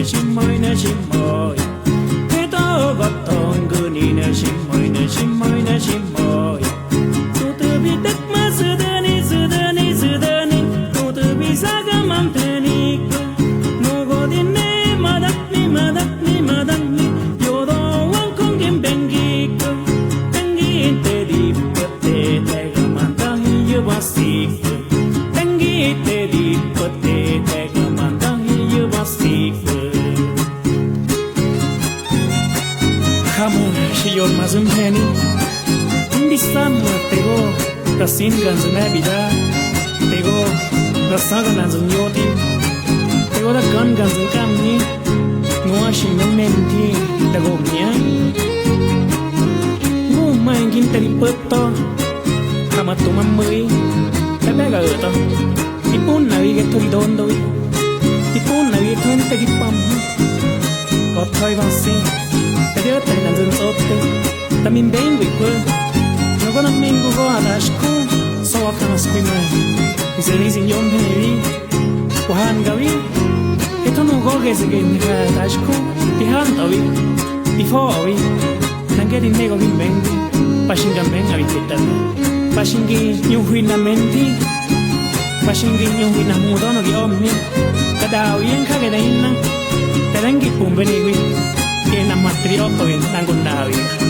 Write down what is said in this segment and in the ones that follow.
nè chim mồi thế to gọt thong cứ ni nè chim mồi nè chim mồi nè chim mồi tu từ bi đất mà sư đơ ni sư đơ ni sư đơ ni tu từ bi sa ga mang thế ni no go din ne ma dak ni ma dak ni ma dak ni yo do wang kong kim bengi bengi te di pate te ga man ta hi yo ba si bengi te di pate te ga man ta hi yo ba si Kamu siyon mazum heni Indisam tego Kasin ganzu na bida Tego Rasaga nanzu nyoti Tego da gan ganzu kamni Ngua shing nang menti Tego mnya Ngu maingin teri peto Kama tumam mui Tabe ga to Ipun nari ge thoi don doi Ipun nari thoi tegi pam Có thoi vào si Kadeo tay na dun otte Tamin bem wi ko No gonna mingo go adashku So akana skima Zeli zin yom heri Wahan gawi Ito no go geze ge nika adashku Pihan tawi Before awi Nangeri nego bin bengi Pashingan beng awi titan Pashingi nyuhui na menti Pashingi nyuhui na mudono di omni Kadao yen kage da inna Kadangi pumbeni wi che na matriotto in tangondavi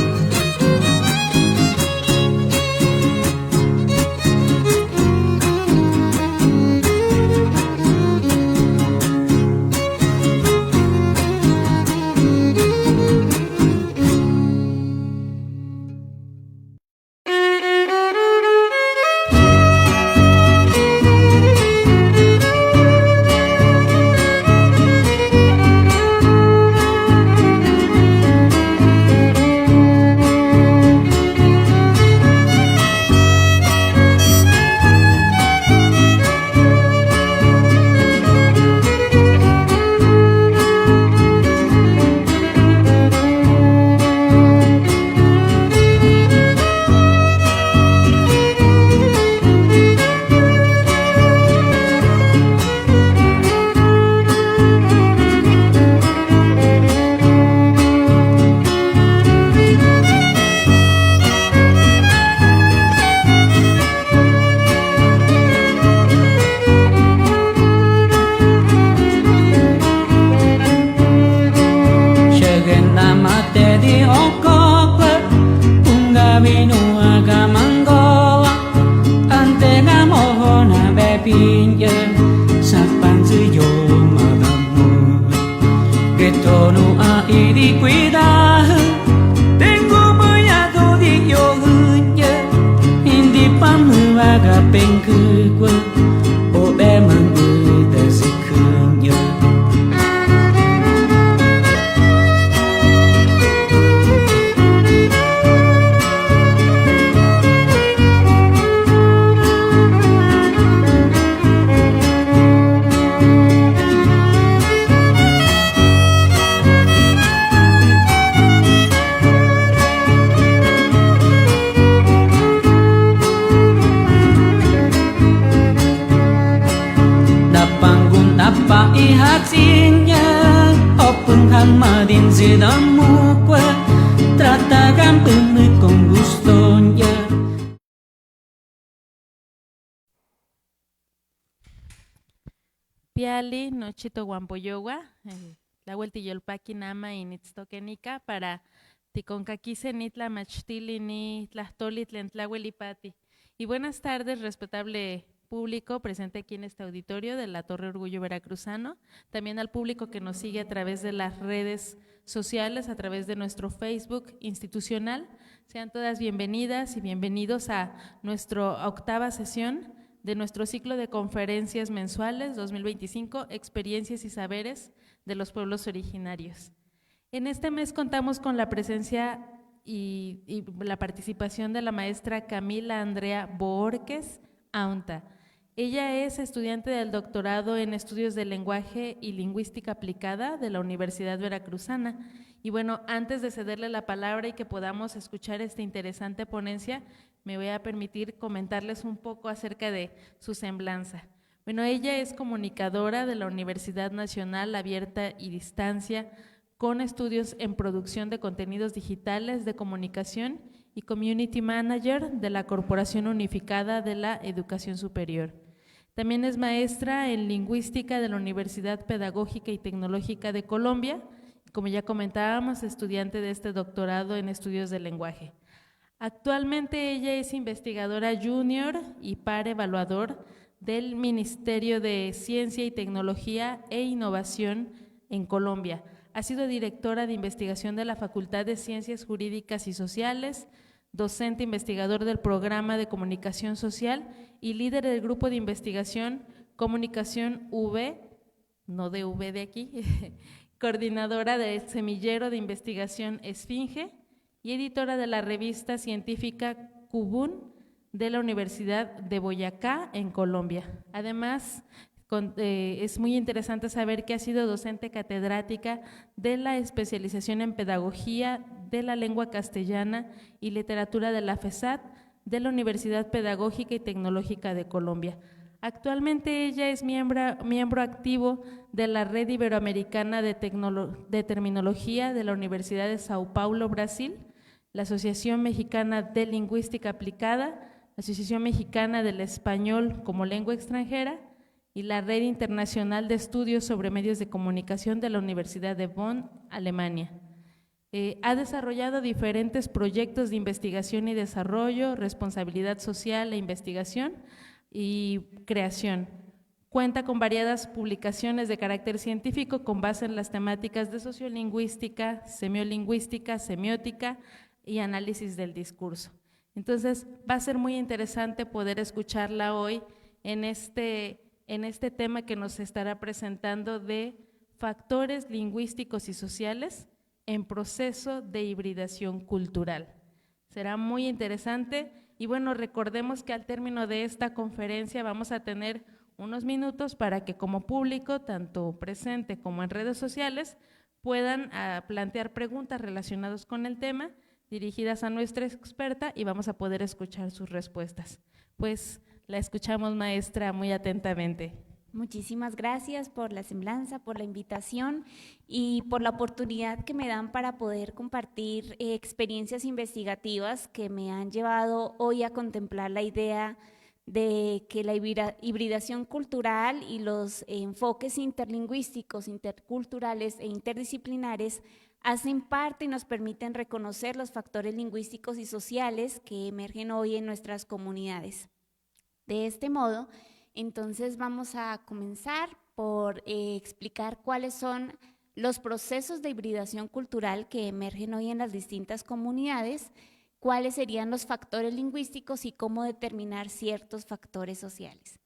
Piali, Nochito Guampoyowa, la Hueltiyolpaqui Nama y Nitztoquenica para Ticoncaquise Nitla Machtili ni Tlastoli Tlentlahuelipati. Y buenas tardes, respetable público presente aquí en este auditorio de la Torre Orgullo Veracruzano, también al público que nos sigue a través de las redes sociales, a través de nuestro Facebook institucional. Sean todas bienvenidas y bienvenidos a nuestra octava sesión de nuestro ciclo de conferencias mensuales 2025, Experiencias y Saberes de los Pueblos Originarios. En este mes contamos con la presencia y la participación de la maestra Camila Andrea Boorques Aunta. Ella es estudiante del doctorado en Estudios de Lenguaje y Lingüística Aplicada de la Universidad Veracruzana. Y bueno, antes de cederle la palabra y que podamos escuchar esta interesante ponencia, me voy a permitir comentarles un poco acerca de su semblanza. Bueno, ella es comunicadora de la Universidad Nacional Abierta y Distancia, con estudios en producción de contenidos digitales de comunicación y Community Manager de la Corporación Unificada de la Educación Superior. También es maestra en lingüística de la Universidad Pedagógica y Tecnológica de Colombia, como ya comentábamos, estudiante de este doctorado en estudios del lenguaje. Actualmente ella es investigadora junior y par evaluador del Ministerio de Ciencia y Tecnología e Innovación en Colombia. Ha sido directora de investigación de la Facultad de Ciencias Jurídicas y Sociales, docente investigador del Programa de Comunicación Social y líder del grupo de investigación Comunicación V, no de V de aquí, coordinadora del Semillero de Investigación Esfinge y editora de la revista científica Cubún de la Universidad de Boyacá en Colombia. Además, es muy interesante saber que ha sido docente catedrática de la especialización en pedagogía de la lengua castellana y literatura de la FESAT de la Universidad Pedagógica y Tecnológica de Colombia. Actualmente ella es miembro activo de la Red Iberoamericana de Terminología de la Universidad de Sao Paulo, Brasil, la Asociación Mexicana de Lingüística Aplicada, la Asociación Mexicana del Español como Lengua Extranjera y la Red Internacional de Estudios sobre Medios de Comunicación de la Universidad de Bonn, Alemania. Ha desarrollado diferentes proyectos de investigación y desarrollo, responsabilidad social e investigación y creación. Cuenta con variadas publicaciones de carácter científico con base en las temáticas de sociolingüística, semiolingüística, semiótica y análisis del discurso. Entonces, va a ser muy interesante poder escucharla hoy en este tema que nos estará presentando de factores lingüísticos y sociales en proceso de hibridación cultural. Será muy interesante y bueno, recordemos que al término de esta conferencia vamos a tener unos minutos para que como público, tanto presente como en redes sociales, puedan plantear preguntas relacionadas con el tema dirigidas a nuestra experta y vamos a poder escuchar sus respuestas. Pues la escuchamos, maestra, muy atentamente. Muchísimas gracias por la semblanza, por la invitación y por la oportunidad que me dan para poder compartir experiencias investigativas que me han llevado hoy a contemplar la idea de que la hibridación cultural y los enfoques interlingüísticos, interculturales e interdisciplinares hacen parte y nos permiten reconocer los factores lingüísticos y sociales que emergen hoy en nuestras comunidades. De este modo, entonces vamos a comenzar por explicar cuáles son los procesos de hibridación cultural que emergen hoy en las distintas comunidades, cuáles serían los factores lingüísticos y cómo determinar ciertos factores sociales.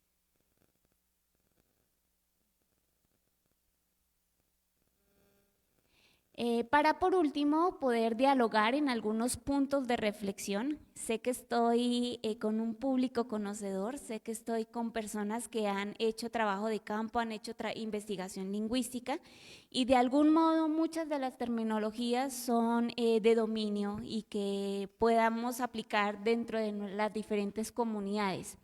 Para por último poder dialogar en algunos puntos de reflexión. Sé que estoy con un público conocedor, sé que estoy con personas que han hecho trabajo de campo, han hecho investigación lingüística y de algún modo muchas de las terminologías son de dominio y que podamos aplicar dentro de las diferentes comunidades.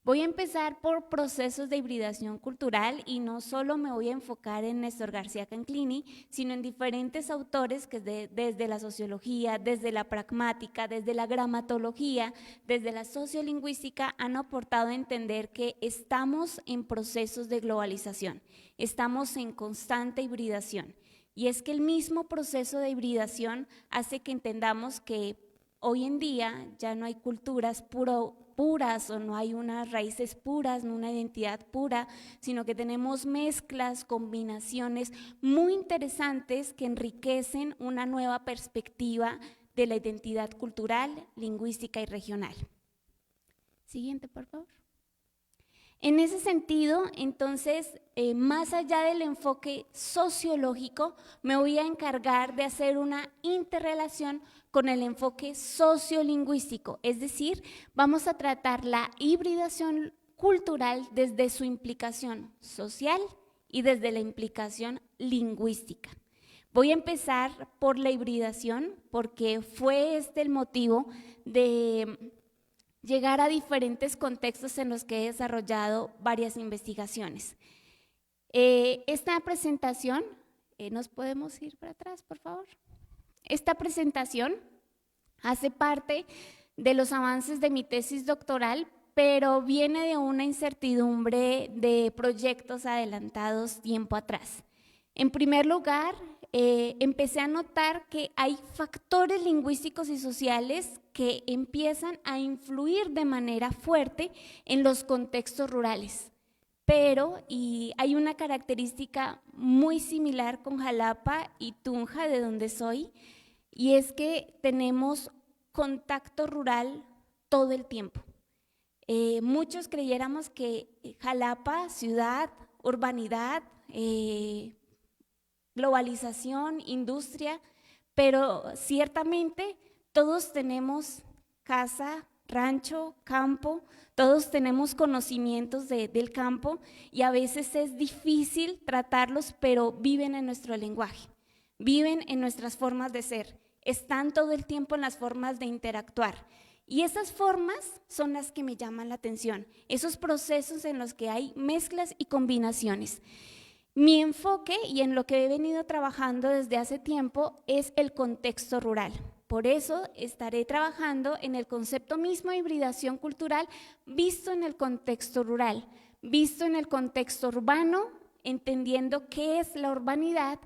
Voy a empezar por procesos de hibridación cultural y no solo me voy a enfocar en Néstor García Canclini, sino en diferentes autores que desde la sociología, desde la pragmática, desde la gramatología, desde la sociolingüística han aportado a entender que estamos en procesos de globalización, estamos en constante hibridación. Y es que el mismo proceso de hibridación hace que entendamos que hoy en día ya no hay culturas puras o no hay unas raíces puras, no una identidad pura, sino que tenemos mezclas, combinaciones muy interesantes que enriquecen una nueva perspectiva de la identidad cultural, lingüística y regional. Siguiente, por favor. En ese sentido, entonces, más allá del enfoque sociológico, me voy a encargar de hacer una interrelación con el enfoque sociolingüístico, es decir, vamos a tratar la hibridación cultural desde su implicación social y desde la implicación lingüística. Voy a empezar por la hibridación porque fue este el motivo de llegar a diferentes contextos en los que he desarrollado varias investigaciones. Esta presentación, ¿nos podemos ir para atrás, por favor? Esta presentación hace parte de los avances de mi tesis doctoral, pero viene de una incertidumbre de proyectos adelantados tiempo atrás. En primer lugar, empecé a notar que hay factores lingüísticos y sociales que empiezan a influir de manera fuerte en los contextos rurales. Pero, y hay una característica muy similar con Jalapa y Tunja, de donde soy, y es que tenemos contacto rural todo el tiempo. Muchos creyéramos que Jalapa, ciudad, urbanidad, globalización, industria, pero ciertamente todos tenemos casa, rancho, campo, todos tenemos conocimientos del campo y a veces es difícil tratarlos, pero viven en nuestro lenguaje, viven en nuestras formas de ser, están todo el tiempo en las formas de interactuar. Y esas formas son las que me llaman la atención, esos procesos en los que hay mezclas y combinaciones. Mi enfoque y en lo que he venido trabajando desde hace tiempo es el contexto rural. Por eso estaré trabajando en el concepto mismo de hibridación cultural visto en el contexto rural, visto en el contexto urbano, entendiendo qué es la urbanidad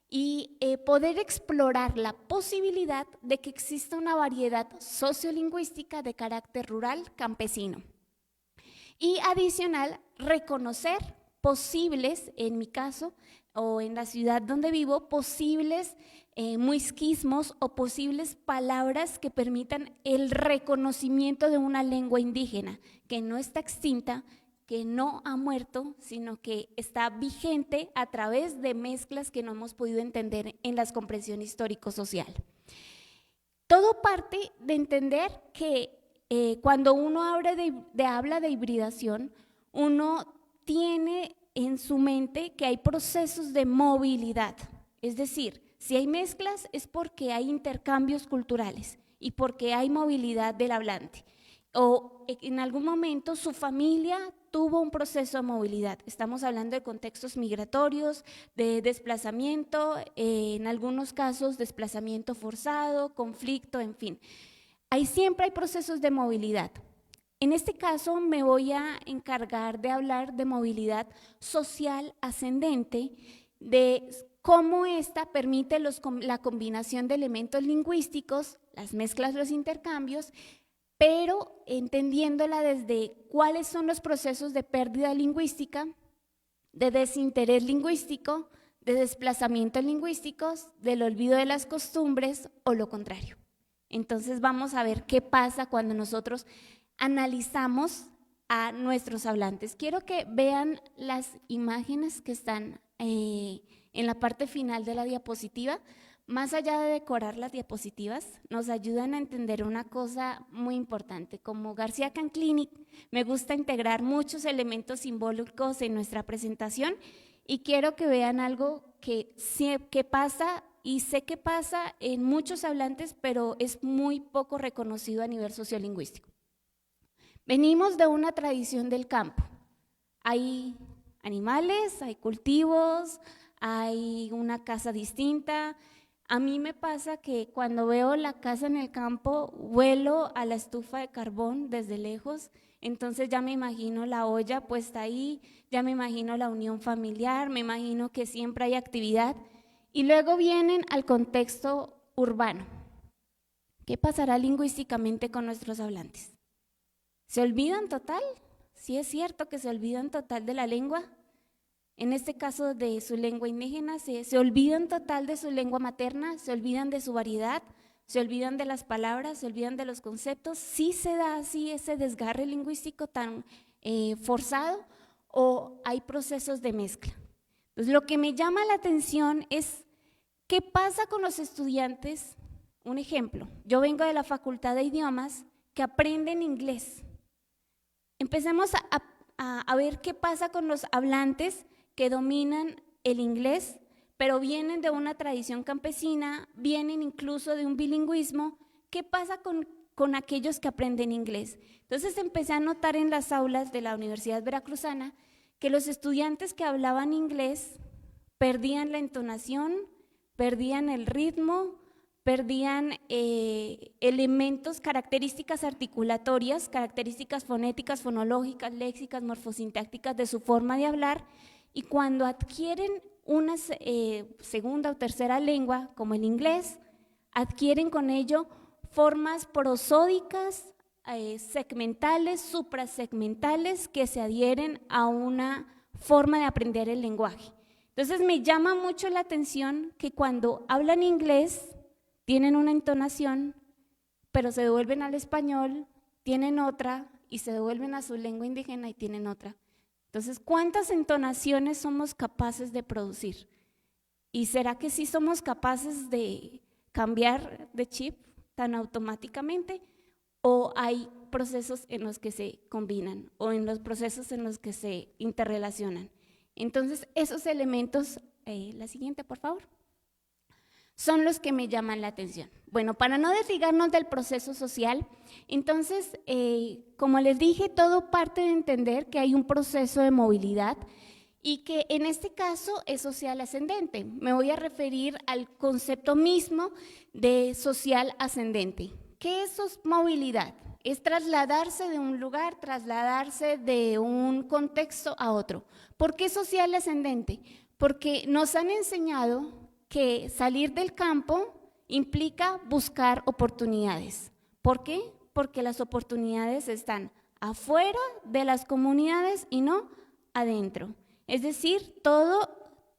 y poder explorar la posibilidad de que exista una variedad sociolingüística de carácter rural campesino. Y adicional, reconocer posibles, en mi caso, o en la ciudad donde vivo, posibles muisquismos o posibles palabras que permitan el reconocimiento de una lengua indígena que no está extinta, que no ha muerto, sino que está vigente a través de mezclas que no hemos podido entender en la comprensión histórico-social. Todo parte de entender que cuando uno habla de hibridación, uno tiene en su mente que hay procesos de movilidad, es decir, si hay mezclas es porque hay intercambios culturales y porque hay movilidad del hablante. O en algún momento su familia tuvo un proceso de movilidad. Estamos hablando de contextos migratorios, de desplazamiento, en algunos casos desplazamiento forzado, conflicto, en fin. Siempre hay procesos de movilidad. En este caso me voy a encargar de hablar de movilidad social ascendente, de cómo esta permite la combinación de elementos lingüísticos, las mezclas, los intercambios, pero entendiéndola desde cuáles son los procesos de pérdida lingüística, de desinterés lingüístico, de desplazamientos lingüísticos, del olvido de las costumbres o lo contrario. Entonces vamos a ver qué pasa cuando nosotros analizamos a nuestros hablantes. Quiero que vean las imágenes que están en la parte final de la diapositiva. Más allá de decorar las diapositivas, nos ayudan a entender una cosa muy importante. Como García Canclini, me gusta integrar muchos elementos simbólicos en nuestra presentación y quiero que vean algo que pasa y sé que pasa en muchos hablantes, pero es muy poco reconocido a nivel sociolingüístico. Venimos de una tradición del campo. Hay animales, hay cultivos, hay una casa distinta. A mí me pasa que cuando veo la casa en el campo, huelo a la estufa de carbón desde lejos, entonces ya me imagino la olla puesta ahí, ya me imagino la unión familiar, me imagino que siempre hay actividad. Y luego vienen al contexto urbano. ¿Qué pasará lingüísticamente con nuestros hablantes? ¿Se olvidan total? Sí es cierto que se olvidan total de la lengua. En este caso de su lengua indígena, se olvidan total de su lengua materna, se olvidan de su variedad, se olvidan de las palabras, se olvidan de los conceptos. ¿Sí se da así ese desgarre lingüístico tan forzado o hay procesos de mezcla? Pues lo que me llama la atención es qué pasa con los estudiantes. Un ejemplo, yo vengo de la Facultad de Idiomas que aprenden inglés. Empecemos a ver qué pasa con los hablantes que dominan el inglés, pero vienen de una tradición campesina, vienen incluso de un bilingüismo. ¿Qué pasa con con aquellos que aprenden inglés. Entonces empecé a notar en las aulas de la Universidad Veracruzana que los estudiantes que hablaban inglés perdían la entonación, perdían el ritmo, perdían elementos, características articulatorias, características fonéticas, fonológicas, léxicas, morfosintácticas de su forma de hablar, y cuando adquieren una segunda o tercera lengua, como el inglés, adquieren con ello formas prosódicas, segmentales, suprasegmentales, que se adhieren a una forma de aprender el lenguaje. Entonces me llama mucho la atención que cuando hablan inglés tienen una entonación, pero se devuelven al español, tienen otra, y se devuelven a su lengua indígena y tienen otra. Entonces, ¿cuántas entonaciones somos capaces de producir? ¿Y será que sí somos capaces de cambiar de chip tan automáticamente? ¿O hay procesos en los que se combinan o en los procesos en los que se interrelacionan? Entonces, esos elementos, la siguiente, por favor, son los que me llaman la atención. Bueno, para no desligarnos del proceso social, entonces, como les dije, todo parte de entender que hay un proceso de movilidad y que en este caso es social ascendente. Me voy a referir al concepto mismo de social ascendente. ¿Qué es movilidad? Es trasladarse de un lugar, trasladarse de un contexto a otro. ¿Por qué social ascendente? Porque nos han enseñado que salir del campo implica buscar oportunidades. ¿Por qué? Porque las oportunidades están afuera de las comunidades y no adentro. Es decir, toda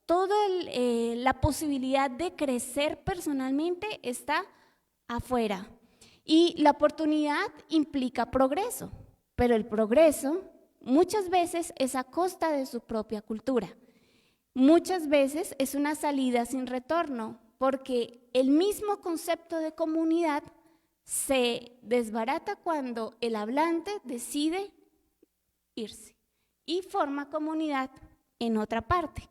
la posibilidad de crecer personalmente está afuera. Y la oportunidad implica progreso, pero el progreso muchas veces es a costa de su propia cultura. Muchas veces es una salida sin retorno, porque el mismo concepto de comunidad se desbarata cuando el hablante decide irse y forma comunidad en otra parte.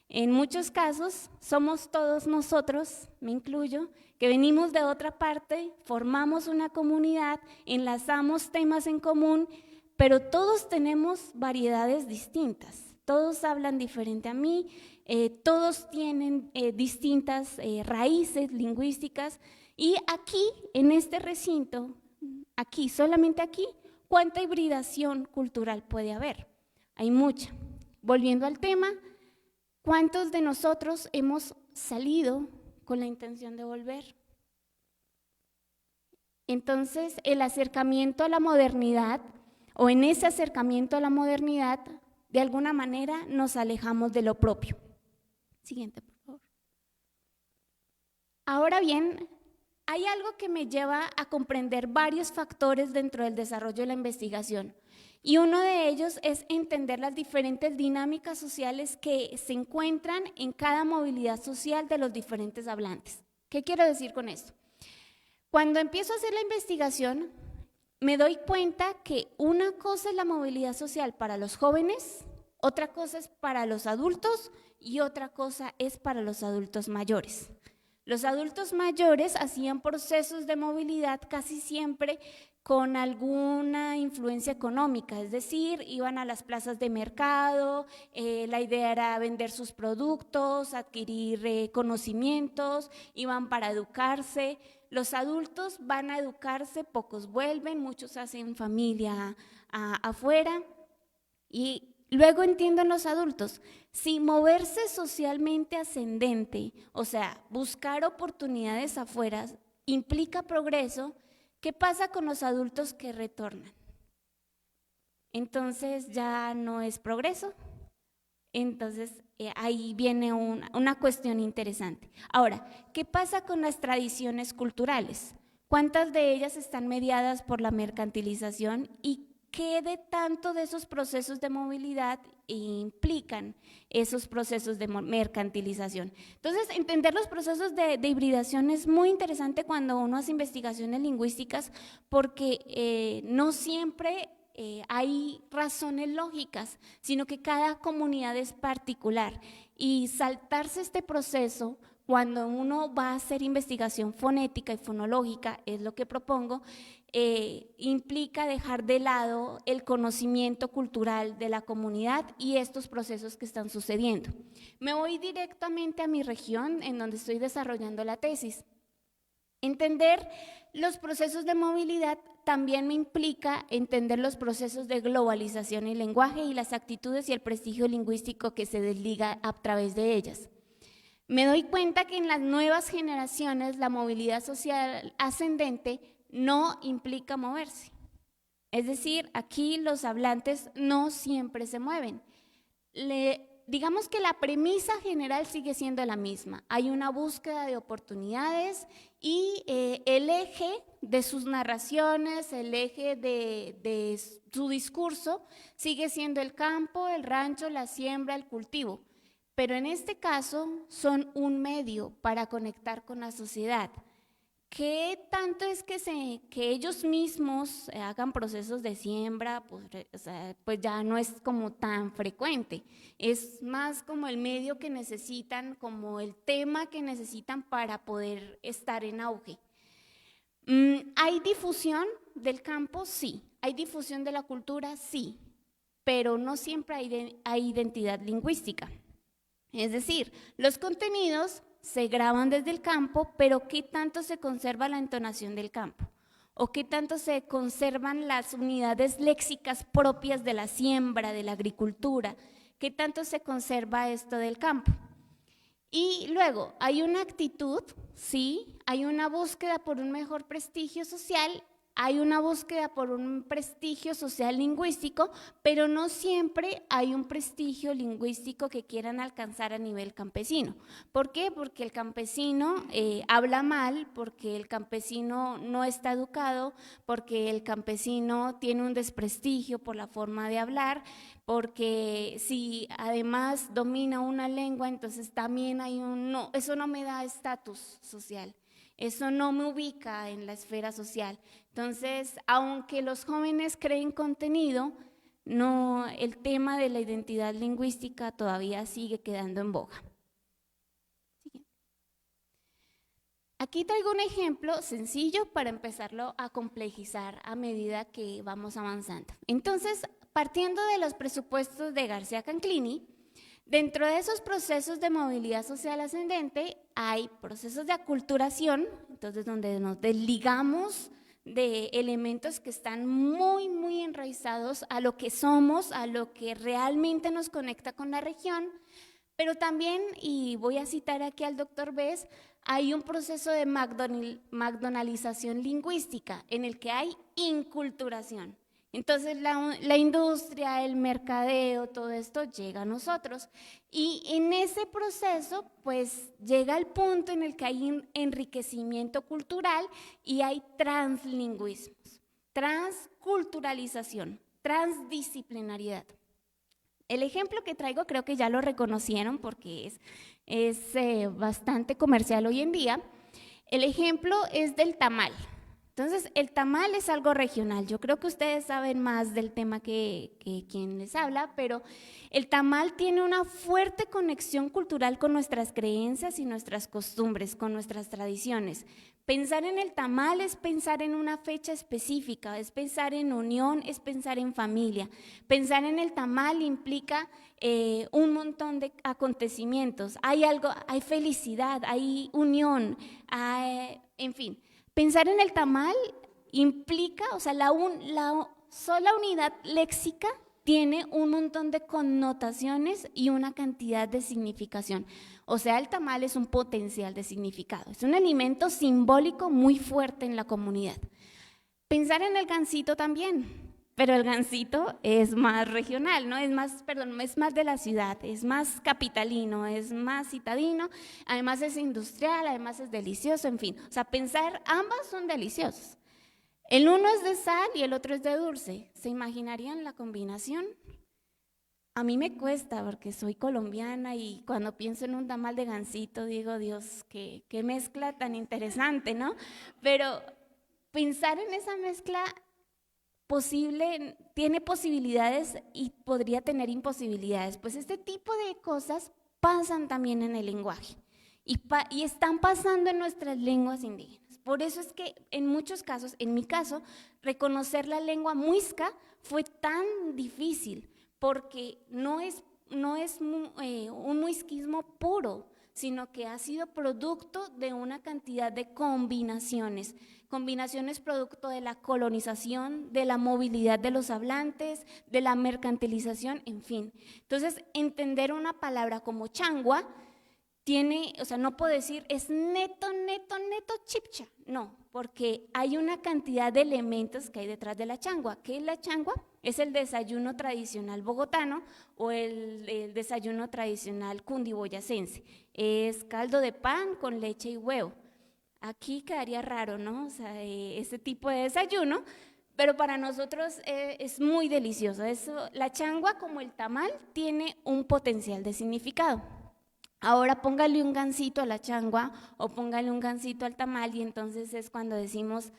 En muchos casos somos todos nosotros, me incluyo, que venimos de otra parte, formamos una comunidad, enlazamos temas en común, pero todos tenemos variedades distintas. Todos hablan diferente a mí, todos tienen distintas raíces lingüísticas, y aquí, en este recinto, aquí, solamente aquí, ¿cuánta hibridación cultural puede haber? Hay mucha. Volviendo al tema, ¿cuántos de nosotros hemos salido con la intención de volver? Entonces, el acercamiento a la modernidad, o en ese acercamiento a la modernidad, de alguna manera nos alejamos de lo propio. Siguiente, por favor. Ahora bien, hay algo que me lleva a comprender varios factores dentro del desarrollo de la investigación, y uno de ellos es entender las diferentes dinámicas sociales que se encuentran en cada movilidad social de los diferentes hablantes. ¿Qué quiero decir con esto? Cuando empiezo a hacer la investigación, me doy cuenta que una cosa es la movilidad social para los jóvenes, otra cosa es para los adultos y otra cosa es para los adultos mayores. Los adultos mayores hacían procesos de movilidad casi siempre con alguna influencia económica, es decir, iban a las plazas de mercado, la idea era vender sus productos, adquirir conocimientos, iban para educarse. Los adultos van a educarse, pocos vuelven, muchos hacen familia afuera. Y luego entienden los adultos, si moverse socialmente ascendente, o sea, buscar oportunidades afuera, implica progreso, ¿qué pasa con los adultos que retornan? Entonces ya no es progreso. Entonces ahí viene una cuestión interesante. Ahora, ¿qué pasa con las tradiciones culturales? ¿Cuántas de ellas están mediadas por la mercantilización y qué de tanto de esos procesos de movilidad implican esos procesos de mercantilización? Entonces, entender los procesos de hibridación es muy interesante cuando uno hace investigaciones lingüísticas, porque no siempre hay razones lógicas, sino que cada comunidad es particular, y saltarse este proceso cuando uno va a hacer investigación fonética y fonológica, es lo que propongo, implica dejar de lado el conocimiento cultural de la comunidad y estos procesos que están sucediendo. Me voy directamente a mi región en donde estoy desarrollando la tesis. Entender los procesos de movilidad también me implica entender los procesos de globalización y lenguaje y las actitudes y el prestigio lingüístico que se desliga a través de ellas. Me doy cuenta que en las nuevas generaciones la movilidad social ascendente no implica moverse. Es decir, aquí los hablantes no siempre se mueven. Digamos que la premisa general sigue siendo la misma. Hay una búsqueda de oportunidades y el eje de sus narraciones, el eje de su discurso sigue siendo el campo, el rancho, la siembra, el cultivo. Pero en este caso son un medio para conectar con la sociedad. ¿Qué tanto es que ellos mismos hagan procesos de siembra? Pues ya no es como tan frecuente, es más como el medio que necesitan, como el tema que necesitan para poder estar en auge. ¿Hay difusión del campo? Sí. ¿Hay difusión de la cultura? Sí, pero no siempre hay identidad lingüística. Es decir, los contenidos se graban desde el campo, pero ¿qué tanto se conserva la entonación del campo? ¿O qué tanto se conservan las unidades léxicas propias de la siembra, de la agricultura? ¿Qué tanto se conserva esto del campo? Y luego, hay una actitud, sí, hay una búsqueda por un mejor prestigio social, hay una búsqueda por un prestigio social lingüístico, pero no siempre hay un prestigio lingüístico que quieran alcanzar a nivel campesino. ¿Por qué? Porque el campesino habla mal, porque el campesino no está educado, porque el campesino tiene un desprestigio por la forma de hablar, porque si además domina una lengua, entonces también hay no, eso no me da estatus social. Eso no me ubica en la esfera social. Entonces, aunque los jóvenes creen contenido, no, el tema de la identidad lingüística todavía sigue quedando en boga. Aquí traigo un ejemplo sencillo para empezarlo a complejizar a medida que vamos avanzando. Entonces, partiendo de los presupuestos de García Canclini, dentro de esos procesos de movilidad social ascendente hay procesos de aculturación, entonces donde nos desligamos de elementos que están muy, muy enraizados a lo que somos, a lo que realmente nos conecta con la región, pero también, y voy a citar aquí al doctor Bess, hay un proceso de McDonaldización lingüística en el que hay inculturación. Entonces la industria, el mercadeo, todo esto llega a nosotros y en ese proceso pues llega el punto en el que hay enriquecimiento cultural y hay translingüismos, transculturalización, transdisciplinariedad. El ejemplo que traigo creo que ya lo reconocieron porque es bastante comercial hoy en día. El ejemplo es del tamal. Entonces, el tamal es algo regional. Yo creo que ustedes saben más del tema que quien les habla, pero el tamal tiene una fuerte conexión cultural con nuestras creencias y nuestras costumbres, con nuestras tradiciones. Pensar en el tamal es pensar en una fecha específica, es pensar en unión, es pensar en familia. Pensar en el tamal implica un montón de acontecimientos. Hay algo, hay felicidad, hay unión, en fin. Pensar en el tamal implica, o sea, la sola unidad léxica tiene un montón de connotaciones y una cantidad de significación. O sea, el tamal es un potencial de significado, es un alimento simbólico muy fuerte en la comunidad. Pensar en el gansito también, pero el gansito es más regional, ¿no? Es más de la ciudad, es más capitalino, es más citadino, además es industrial, además es delicioso, en fin. O sea, pensar, ambas son deliciosas. El uno es de sal y el otro es de dulce. ¿Se imaginarían la combinación? A mí me cuesta porque soy colombiana y cuando pienso en un tamal de gansito digo, Dios, qué mezcla tan interesante, ¿no? Pero pensar en esa mezcla posible, tiene posibilidades y podría tener imposibilidades. Pues este tipo de cosas pasan también en el lenguaje y están pasando en nuestras lenguas indígenas. Por eso es que en muchos casos, en mi caso, reconocer la lengua muisca fue tan difícil, porque no es un muisquismo puro, sino que ha sido producto de una cantidad de combinaciones producto de la colonización, de la movilidad de los hablantes, de la mercantilización, en fin. Entonces, entender una palabra como changua no puedo decir es neto chipcha, no, porque hay una cantidad de elementos que hay detrás de la changua. ¿Qué es la changua? Es el desayuno tradicional bogotano o el desayuno tradicional cundiboyacense. Es caldo de pan con leche y huevo. Aquí quedaría raro, ¿no? O sea, ese tipo de desayuno, pero para nosotros es muy delicioso. La changua, como el tamal, tiene un potencial de significado. Ahora póngale un gansito a la changua o póngale un gansito al tamal y entonces es cuando decimos,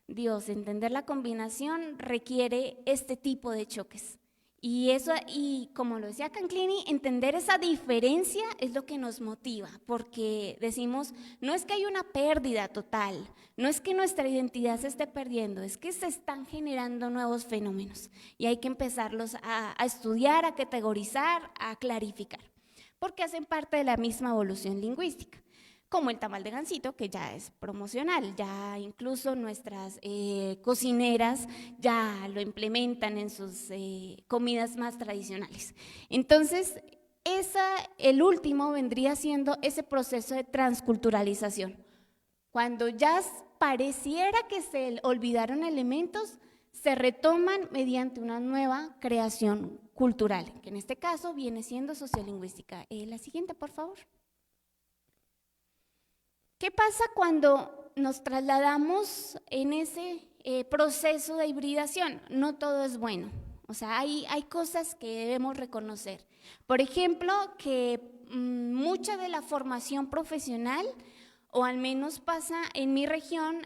Dios, entender la combinación requiere este tipo de choques. Y como lo decía Canclini, entender esa diferencia es lo que nos motiva, porque decimos, no es que hay una pérdida total, no es que nuestra identidad se esté perdiendo, es que se están generando nuevos fenómenos y hay que empezarlos a estudiar, a categorizar, a clarificar, porque hacen parte de la misma evolución lingüística, como el tamal de gansito, que ya es promocional, ya incluso nuestras cocineras ya lo implementan en sus comidas más tradicionales. Entonces, el último vendría siendo ese proceso de transculturalización. Cuando ya pareciera que se olvidaron elementos, se retoman mediante una nueva creación cultural, que en este caso viene siendo sociolingüística. La siguiente, por favor. ¿Qué pasa cuando nos trasladamos en ese proceso de hibridación? No todo es bueno, o sea, hay cosas que debemos reconocer. Por ejemplo, que mucha de la formación profesional, o al menos pasa en mi región,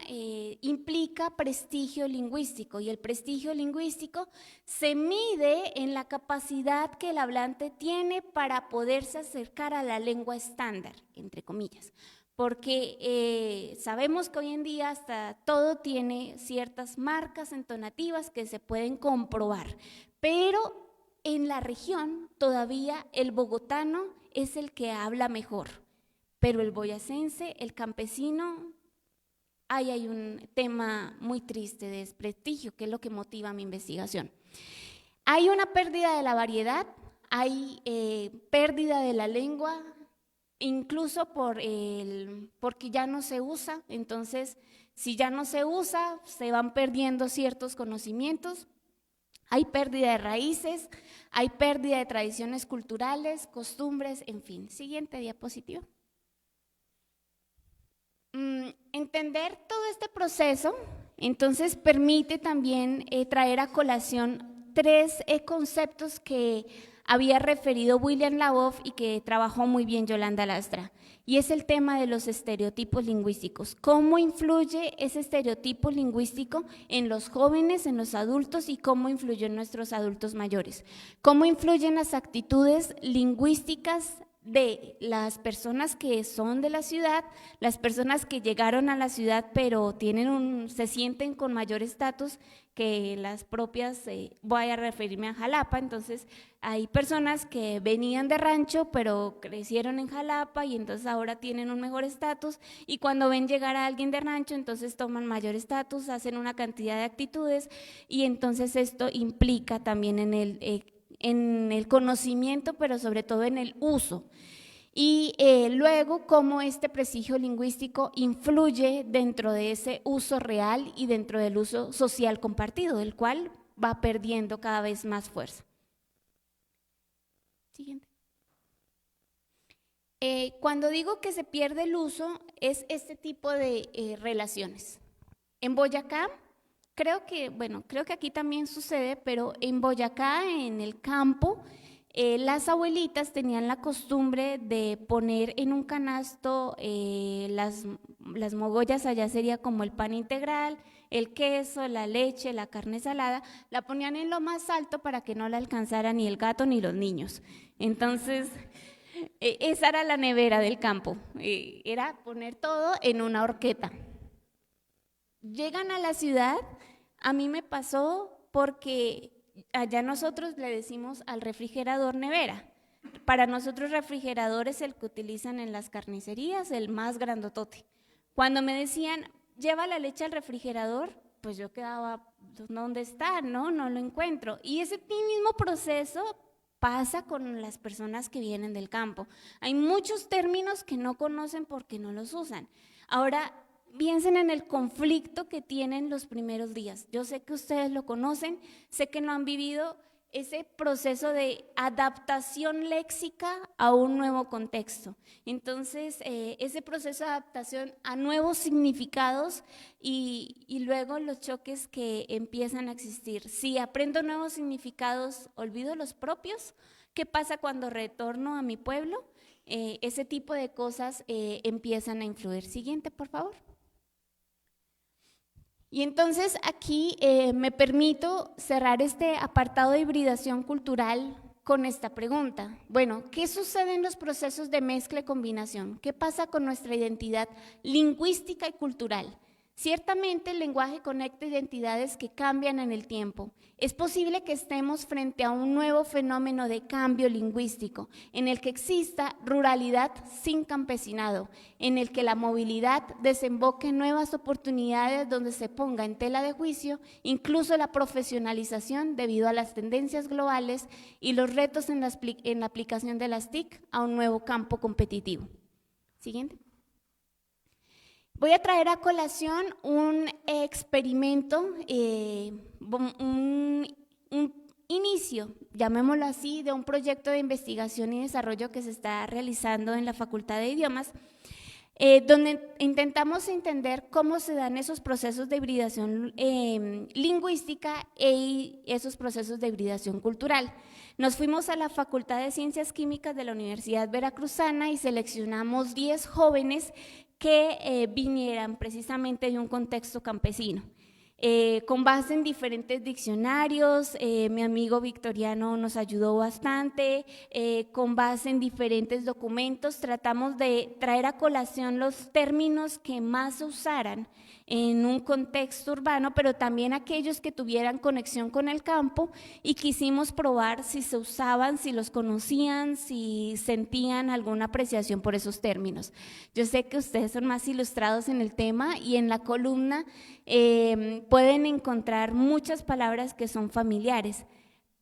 implica prestigio lingüístico, y el prestigio lingüístico se mide en la capacidad que el hablante tiene para poderse acercar a la lengua estándar, entre comillas. Porque sabemos que hoy en día hasta todo tiene ciertas marcas entonativas que se pueden comprobar, pero en la región todavía el bogotano es el que habla mejor, pero el boyacense, el campesino, hay un tema muy triste de desprestigio, que es lo que motiva mi investigación. Hay una pérdida de la variedad, hay pérdida de la lengua, incluso porque ya no se usa. Entonces, si ya no se usa, se van perdiendo ciertos conocimientos, hay pérdida de raíces, hay pérdida de tradiciones culturales, costumbres, en fin. Siguiente diapositiva. Entender todo este proceso, entonces, permite también traer a colación 3 conceptos que había referido William Labov y que trabajó muy bien Yolanda Lastra, y es el tema de los estereotipos lingüísticos. ¿Cómo influye ese estereotipo lingüístico en los jóvenes, en los adultos, y cómo influyó en nuestros adultos mayores? ¿Cómo influyen las actitudes lingüísticas de las personas que son de la ciudad, las personas que llegaron a la ciudad pero se sienten con mayor estatus que las propias? Voy a referirme a Jalapa. Entonces hay personas que venían de rancho pero crecieron en Jalapa y entonces ahora tienen un mejor estatus, y cuando ven llegar a alguien de rancho entonces toman mayor estatus, hacen una cantidad de actitudes, y entonces esto implica también en el conocimiento, pero sobre todo en el uso. Y luego, cómo este prestigio lingüístico influye dentro de ese uso real y dentro del uso social compartido, el cual va perdiendo cada vez más fuerza. Siguiente. Cuando digo que se pierde el uso, es este tipo de relaciones. En Boyacá, creo que aquí también sucede, pero en Boyacá, en el campo, las abuelitas tenían la costumbre de poner en un canasto las mogollas, allá sería como el pan integral, el queso, la leche, la carne salada, la ponían en lo más alto para que no la alcanzara ni el gato ni los niños. Entonces, esa era la nevera del campo, era poner todo en una horqueta. llegan a la ciudad, a mí me pasó porque allá nosotros le decimos al refrigerador nevera. Para nosotros refrigerador es el que utilizan en las carnicerías, el más grandotote. Cuando me decían, lleva la leche al refrigerador, pues yo quedaba, ¿dónde está? No lo encuentro. Y ese mismo proceso pasa con las personas que vienen del campo. Hay muchos términos que no conocen porque no los usan. Ahora, piensen en el conflicto que tienen los primeros días. Yo sé que ustedes lo conocen, sé que no han vivido ese proceso de adaptación léxica a un nuevo contexto. Entonces, ese proceso de adaptación a nuevos significados y luego los choques que empiezan a existir. Si aprendo nuevos significados, ¿olvido los propios? ¿Qué pasa cuando retorno a mi pueblo? Ese tipo de cosas empiezan a influir. Siguiente, por favor. Y entonces aquí me permito cerrar este apartado de hibridación cultural con esta pregunta. Bueno, ¿qué sucede en los procesos de mezcla y combinación? ¿Qué pasa con nuestra identidad lingüística y cultural? Ciertamente el lenguaje conecta identidades que cambian en el tiempo. Es posible que estemos frente a un nuevo fenómeno de cambio lingüístico, en el que exista ruralidad sin campesinado, en el que la movilidad desemboque en nuevas oportunidades donde se ponga en tela de juicio incluso la profesionalización debido a las tendencias globales y los retos en la aplicación de las TIC a un nuevo campo competitivo. Siguiente. Voy a traer a colación un experimento, un inicio, llamémoslo así, de un proyecto de investigación y desarrollo que se está realizando en la Facultad de Idiomas, donde intentamos entender cómo se dan esos procesos de hibridación lingüística y esos procesos de hibridación cultural. Nos fuimos a la Facultad de Ciencias Químicas de la Universidad Veracruzana y seleccionamos 10 jóvenes que vinieran precisamente de un contexto campesino. Con base en diferentes diccionarios, mi amigo Victoriano nos ayudó bastante, con base en diferentes documentos tratamos de traer a colación los términos que más se usaran en un contexto urbano, pero también aquellos que tuvieran conexión con el campo y quisimos probar si se usaban, si los conocían, si sentían alguna apreciación por esos términos. Yo sé que ustedes son más ilustrados en el tema y en la columna pueden encontrar muchas palabras que son familiares.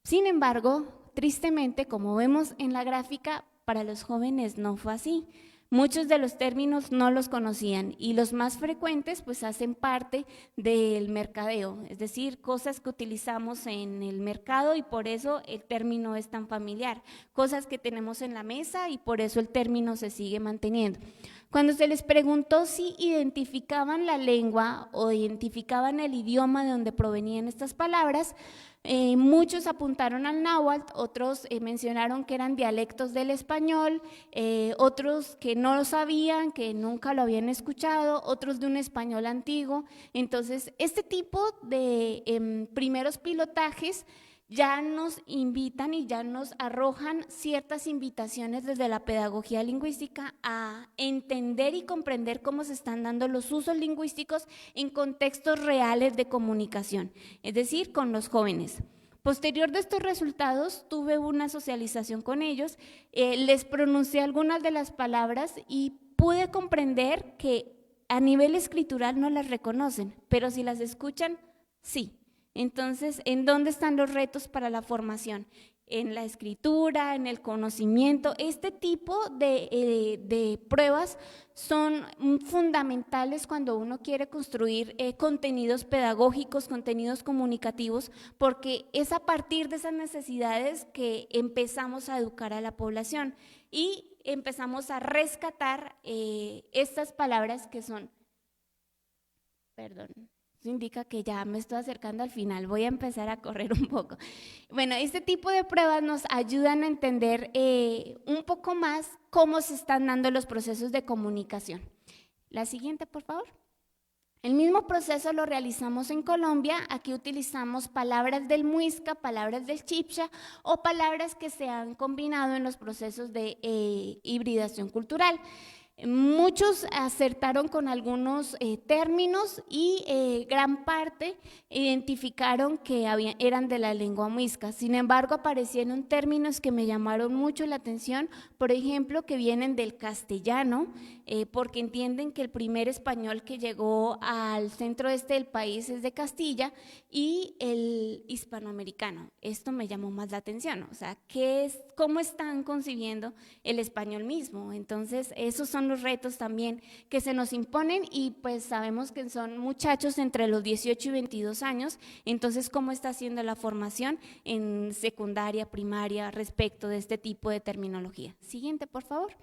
Sin embargo, tristemente, como vemos en la gráfica, para los jóvenes no fue así. Muchos de los términos no los conocían y los más frecuentes pues hacen parte del mercadeo, es decir, cosas que utilizamos en el mercado y por eso el término es tan familiar, cosas que tenemos en la mesa y por eso el término se sigue manteniendo. Cuando se les preguntó si identificaban la lengua o identificaban el idioma de donde provenían estas palabras, muchos apuntaron al náhuatl, otros mencionaron que eran dialectos del español, otros que no lo sabían, que nunca lo habían escuchado, otros de un español antiguo. Entonces, este tipo de primeros pilotajes ya nos invitan y ya nos arrojan ciertas invitaciones desde la pedagogía lingüística a entender y comprender cómo se están dando los usos lingüísticos en contextos reales de comunicación, es decir, con los jóvenes. Posterior de estos resultados, tuve una socialización con ellos, les pronuncié algunas de las palabras y pude comprender que a nivel escritural no las reconocen, pero si las escuchan, sí. Entonces, ¿en dónde están los retos para la formación? En la escritura, en el conocimiento. Este tipo de pruebas son fundamentales cuando uno quiere construir contenidos pedagógicos, contenidos comunicativos, porque es a partir de esas necesidades que empezamos a educar a la población y empezamos a rescatar estas palabras que son, perdón, eso indica que ya me estoy acercando al final, voy a empezar a correr un poco. Bueno, este tipo de pruebas nos ayudan a entender un poco más cómo se están dando los procesos de comunicación. La siguiente, por favor. El mismo proceso lo realizamos en Colombia, aquí utilizamos palabras del muisca, palabras del chibcha o palabras que se han combinado en los procesos de hibridación cultural. Muchos acertaron con algunos términos y gran parte identificaron que eran de la lengua muisca. Sin embargo, aparecieron términos que me llamaron mucho la atención, por ejemplo, que vienen del castellano, porque entienden que el primer español que llegó al centro este del país es de Castilla, y el hispanoamericano. Esto me llamó más la atención, o sea, ¿cómo están concibiendo el español mismo? Entonces, esos son los retos también que se nos imponen, y pues sabemos que son muchachos entre los 18 y 22 años, entonces ¿cómo está haciendo la formación en secundaria, primaria respecto de este tipo de terminología? Siguiente, por favor.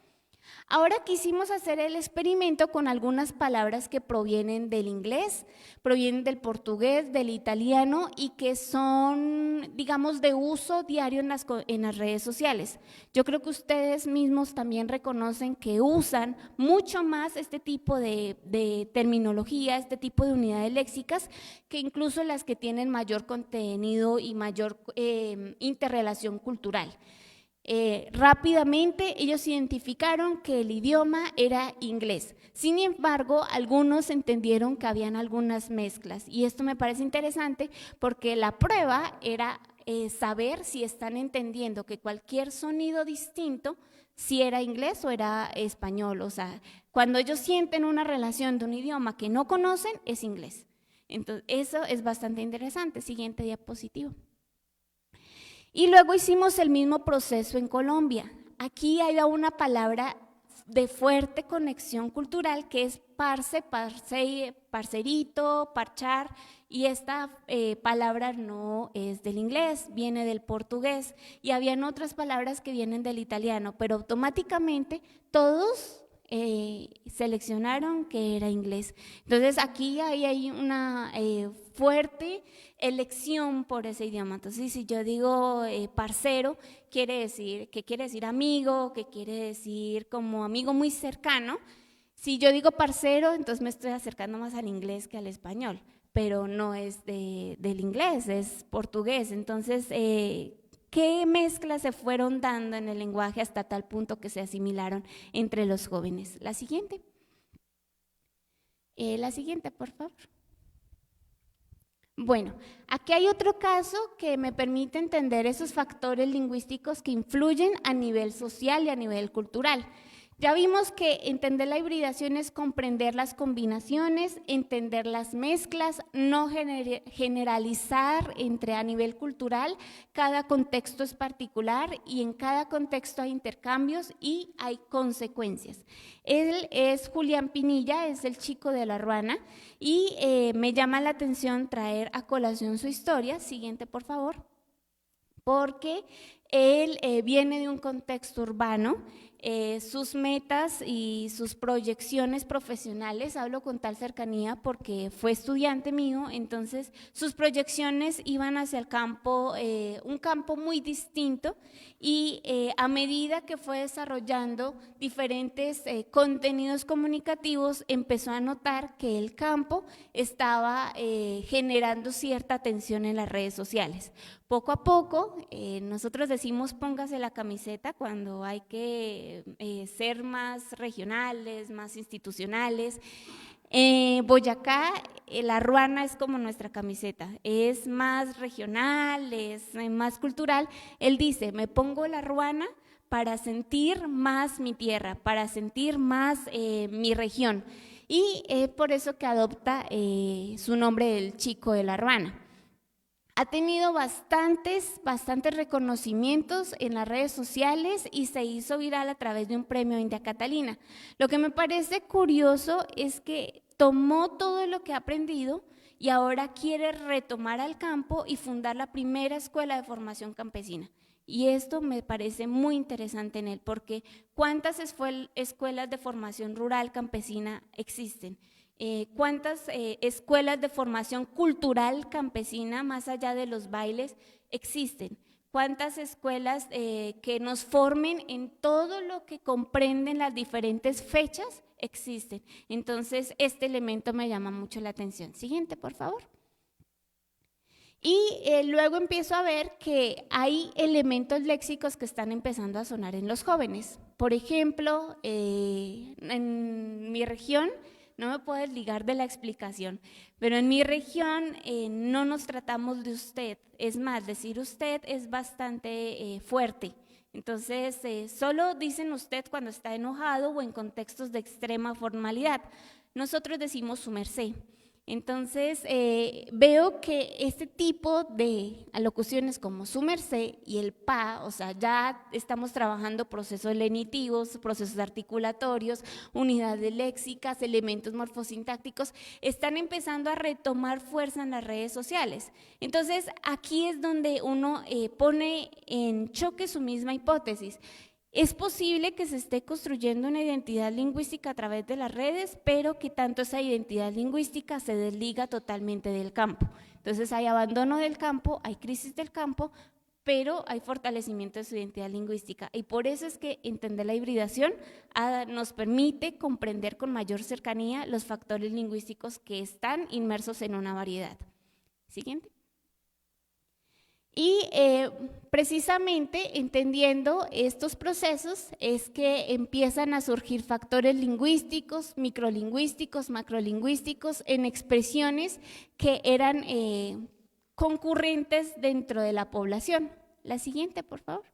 Ahora quisimos hacer el experimento con algunas palabras que provienen del inglés, provienen del portugués, del italiano y que son, digamos, de uso diario en las redes sociales. Yo creo que ustedes mismos también reconocen que usan mucho más este tipo de terminología, este tipo de unidades léxicas, que incluso las que tienen mayor contenido y mayor interrelación cultural. Rápidamente ellos identificaron que el idioma era inglés. Sin embargo, algunos entendieron que habían algunas mezclas, y esto me parece interesante porque la prueba era saber si están entendiendo que cualquier sonido distinto, si era inglés o era español. O sea, cuando ellos sienten una relación de un idioma que no conocen, es inglés. Entonces, eso es bastante interesante. Siguiente diapositiva. Y luego hicimos el mismo proceso en Colombia. Aquí hay una palabra de fuerte conexión cultural que es parce, parcerito, parchar, y esta palabra no es del inglés, viene del portugués, y habían otras palabras que vienen del italiano, pero automáticamente todos seleccionaron que era inglés. Entonces aquí hay una fuerte elección por ese idioma. Entonces, si yo digo parcero, ¿qué quiere decir amigo? ¿Qué quiere decir como amigo muy cercano? Si yo digo parcero, entonces me estoy acercando más al inglés que al español, pero no es del inglés, es portugués. Entonces, ¿qué mezclas se fueron dando en el lenguaje hasta tal punto que se asimilaron entre los jóvenes? La siguiente. La siguiente, por favor. Bueno, aquí hay otro caso que me permite entender esos factores lingüísticos que influyen a nivel social y a nivel cultural. Ya vimos que entender la hibridación es comprender las combinaciones, entender las mezclas, no generalizar a nivel cultural. Cada contexto es particular y en cada contexto hay intercambios y hay consecuencias. Él es Julián Pinilla, es el chico de La Ruana, y me llama la atención traer a colación su historia. Siguiente, por favor. Porque él viene de un contexto urbano. Sus metas y sus proyecciones profesionales, hablo con tal cercanía porque fue estudiante mío, entonces sus proyecciones iban hacia el campo, un campo muy distinto, y a medida que fue desarrollando diferentes contenidos comunicativos, empezó a notar que el campo estaba generando cierta atención en las redes sociales. Poco a poco, nosotros decimos póngase la camiseta cuando hay que ser más regionales, más institucionales. Boyacá, La Ruana es como nuestra camiseta, es más regional, es más cultural. Él dice, me pongo La Ruana para sentir más mi tierra, para sentir más mi región, y por eso que adopta su nombre del chico de La Ruana. Ha tenido bastantes reconocimientos en las redes sociales y se hizo viral a través de un premio India Catalina. Lo que me parece curioso es que tomó todo lo que ha aprendido y ahora quiere retomar al campo y fundar la primera escuela de formación campesina. Y esto me parece muy interesante en él, porque ¿cuántas escuelas de formación rural campesina existen? ¿Cuántas escuelas de formación cultural campesina, más allá de los bailes, existen? ¿Cuántas escuelas que nos formen en todo lo que comprenden las diferentes fechas existen? Entonces, este elemento me llama mucho la atención. Siguiente, por favor. Y luego empiezo a ver que hay elementos léxicos que están empezando a sonar en los jóvenes. Por ejemplo, en mi región, no me puedo desligar de la explicación, pero en mi región no nos tratamos de usted. Es más, decir usted es bastante fuerte. Entonces, solo dicen usted cuando está enojado o en contextos de extrema formalidad. Nosotros decimos su merced. Entonces, veo que este tipo de alocuciones como su merced y el pa, o sea, ya estamos trabajando procesos lenitivos, procesos articulatorios, unidades léxicas, elementos morfosintácticos, están empezando a retomar fuerza en las redes sociales. Entonces, aquí es donde uno pone en choque su misma hipótesis. Es posible que se esté construyendo una identidad lingüística a través de las redes, pero que tanto esa identidad lingüística se desliga totalmente del campo. Entonces hay abandono del campo, hay crisis del campo, pero hay fortalecimiento de su identidad lingüística. Y por eso es que entender la hibridación nos permite comprender con mayor cercanía los factores lingüísticos que están inmersos en una variedad. Siguiente. Y precisamente entendiendo estos procesos es que empiezan a surgir factores lingüísticos, microlingüísticos, macrolingüísticos en expresiones que eran concurrentes dentro de la población. La siguiente, por favor.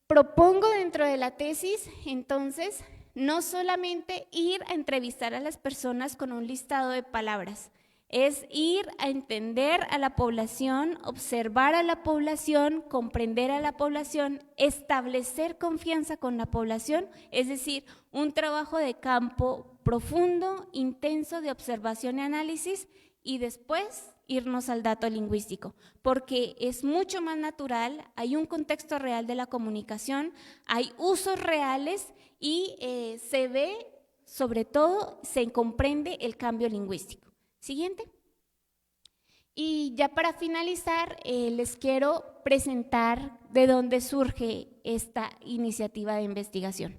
Propongo dentro de la tesis, entonces, no solamente ir a entrevistar a las personas con un listado de palabras, es ir a entender a la población, observar a la población, comprender a la población, establecer confianza con la población, es decir, un trabajo de campo profundo, intenso de observación y análisis, y después irnos al dato lingüístico, porque es mucho más natural, hay un contexto real de la comunicación, hay usos reales y se ve, sobre todo, se comprende el cambio lingüístico. Siguiente. Y ya para finalizar, les quiero presentar de dónde surge esta iniciativa de investigación.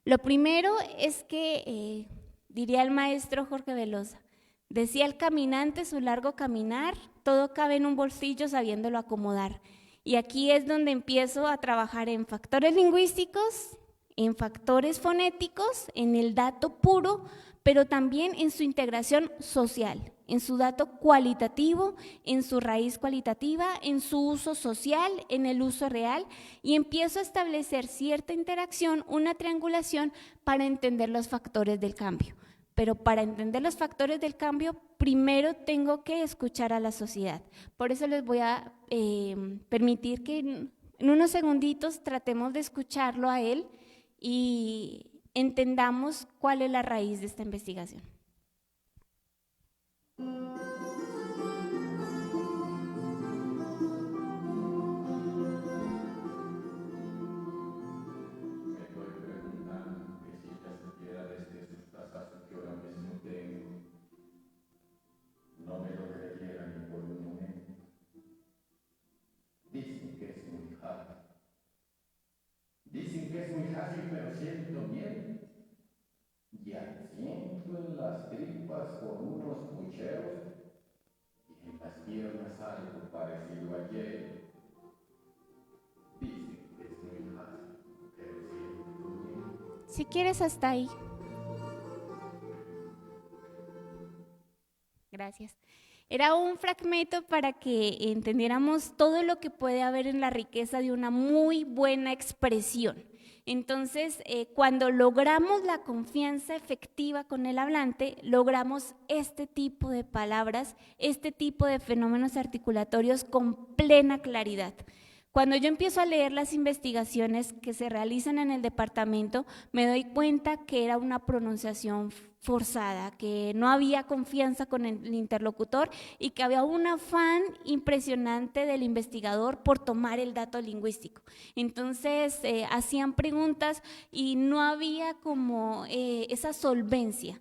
Lo primero es que, diría el maestro Jorge Velosa, decía el caminante su largo caminar, todo cabe en un bolsillo sabiéndolo acomodar. Y aquí es donde empiezo a trabajar en factores lingüísticos, en factores fonéticos, en el dato puro, pero también en su integración social, en su dato cualitativo, en su raíz cualitativa, en su uso social, en el uso real, y empiezo a establecer cierta interacción, una triangulación para entender los factores del cambio. Pero para entender los factores del cambio, primero tengo que escuchar a la sociedad. Por eso les voy a permitir que en unos segunditos tratemos de escucharlo a él y entendamos cuál es la raíz de esta investigación. No me lo creyera ni por un momento. Dicen que es muy fácil. Dicen que es muy fácil, pero siento miedo. Ya siento en las tripas con unos pucheros y en las piernas algo parecido a hielo. Dicen que es muy fácil, pero siento miedo. Si quieres, hasta ahí. Gracias. Era un fragmento para que entendiéramos todo lo que puede haber en la riqueza de una muy buena expresión. Entonces, cuando logramos la confianza efectiva con el hablante, logramos este tipo de palabras, este tipo de fenómenos articulatorios con plena claridad. Cuando yo empiezo a leer las investigaciones que se realizan en el departamento, me doy cuenta que era una pronunciación forzada, que no había confianza con el interlocutor y que había un afán impresionante del investigador por tomar el dato lingüístico. Entonces, hacían preguntas y no había como esa solvencia.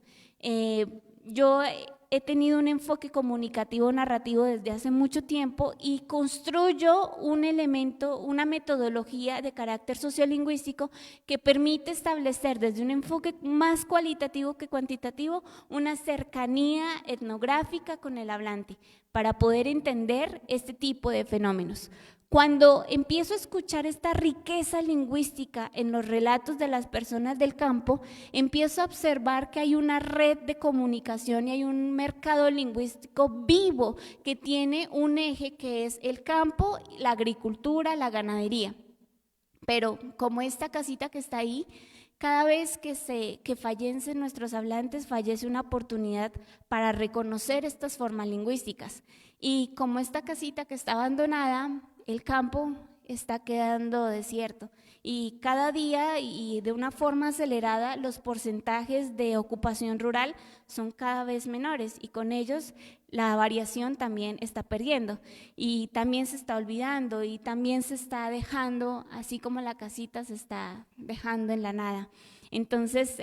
Yo he tenido un enfoque comunicativo narrativo desde hace mucho tiempo y construyo un elemento, una metodología de carácter sociolingüístico que permite establecer desde un enfoque más cualitativo que cuantitativo una cercanía etnográfica con el hablante para poder entender este tipo de fenómenos. Cuando empiezo a escuchar esta riqueza lingüística en los relatos de las personas del campo, empiezo a observar que hay una red de comunicación y hay un mercado lingüístico vivo que tiene un eje que es el campo, la agricultura, la ganadería. Pero como esta casita que está ahí, cada vez que fallecen nuestros hablantes, fallece una oportunidad para reconocer estas formas lingüísticas. Y como esta casita que está abandonada, el campo está quedando desierto y cada día y de una forma acelerada los porcentajes de ocupación rural son cada vez menores y con ellos la variación también está perdiendo y también se está olvidando y también se está dejando, así como la casita se está dejando en la nada. Entonces,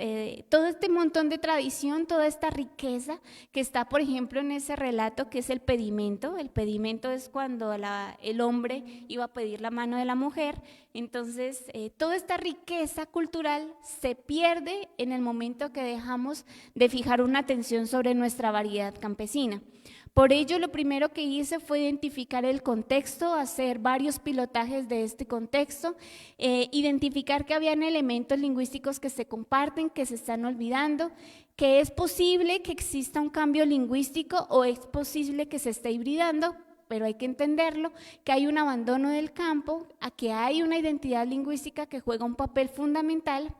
todo este montón de tradición, toda esta riqueza que está, por ejemplo, en ese relato que es el pedimento es cuando el hombre iba a pedir la mano de la mujer, entonces toda esta riqueza cultural se pierde en el momento que dejamos de fijar una atención sobre nuestra variedad campesina. Por ello, lo primero que hice fue identificar el contexto, hacer varios pilotajes de este contexto, identificar que habían elementos lingüísticos que se comparten, que se están olvidando, que es posible que exista un cambio lingüístico o es posible que se esté hibridando, pero hay que entenderlo, que hay un abandono del campo, a que hay una identidad lingüística que juega un papel fundamental.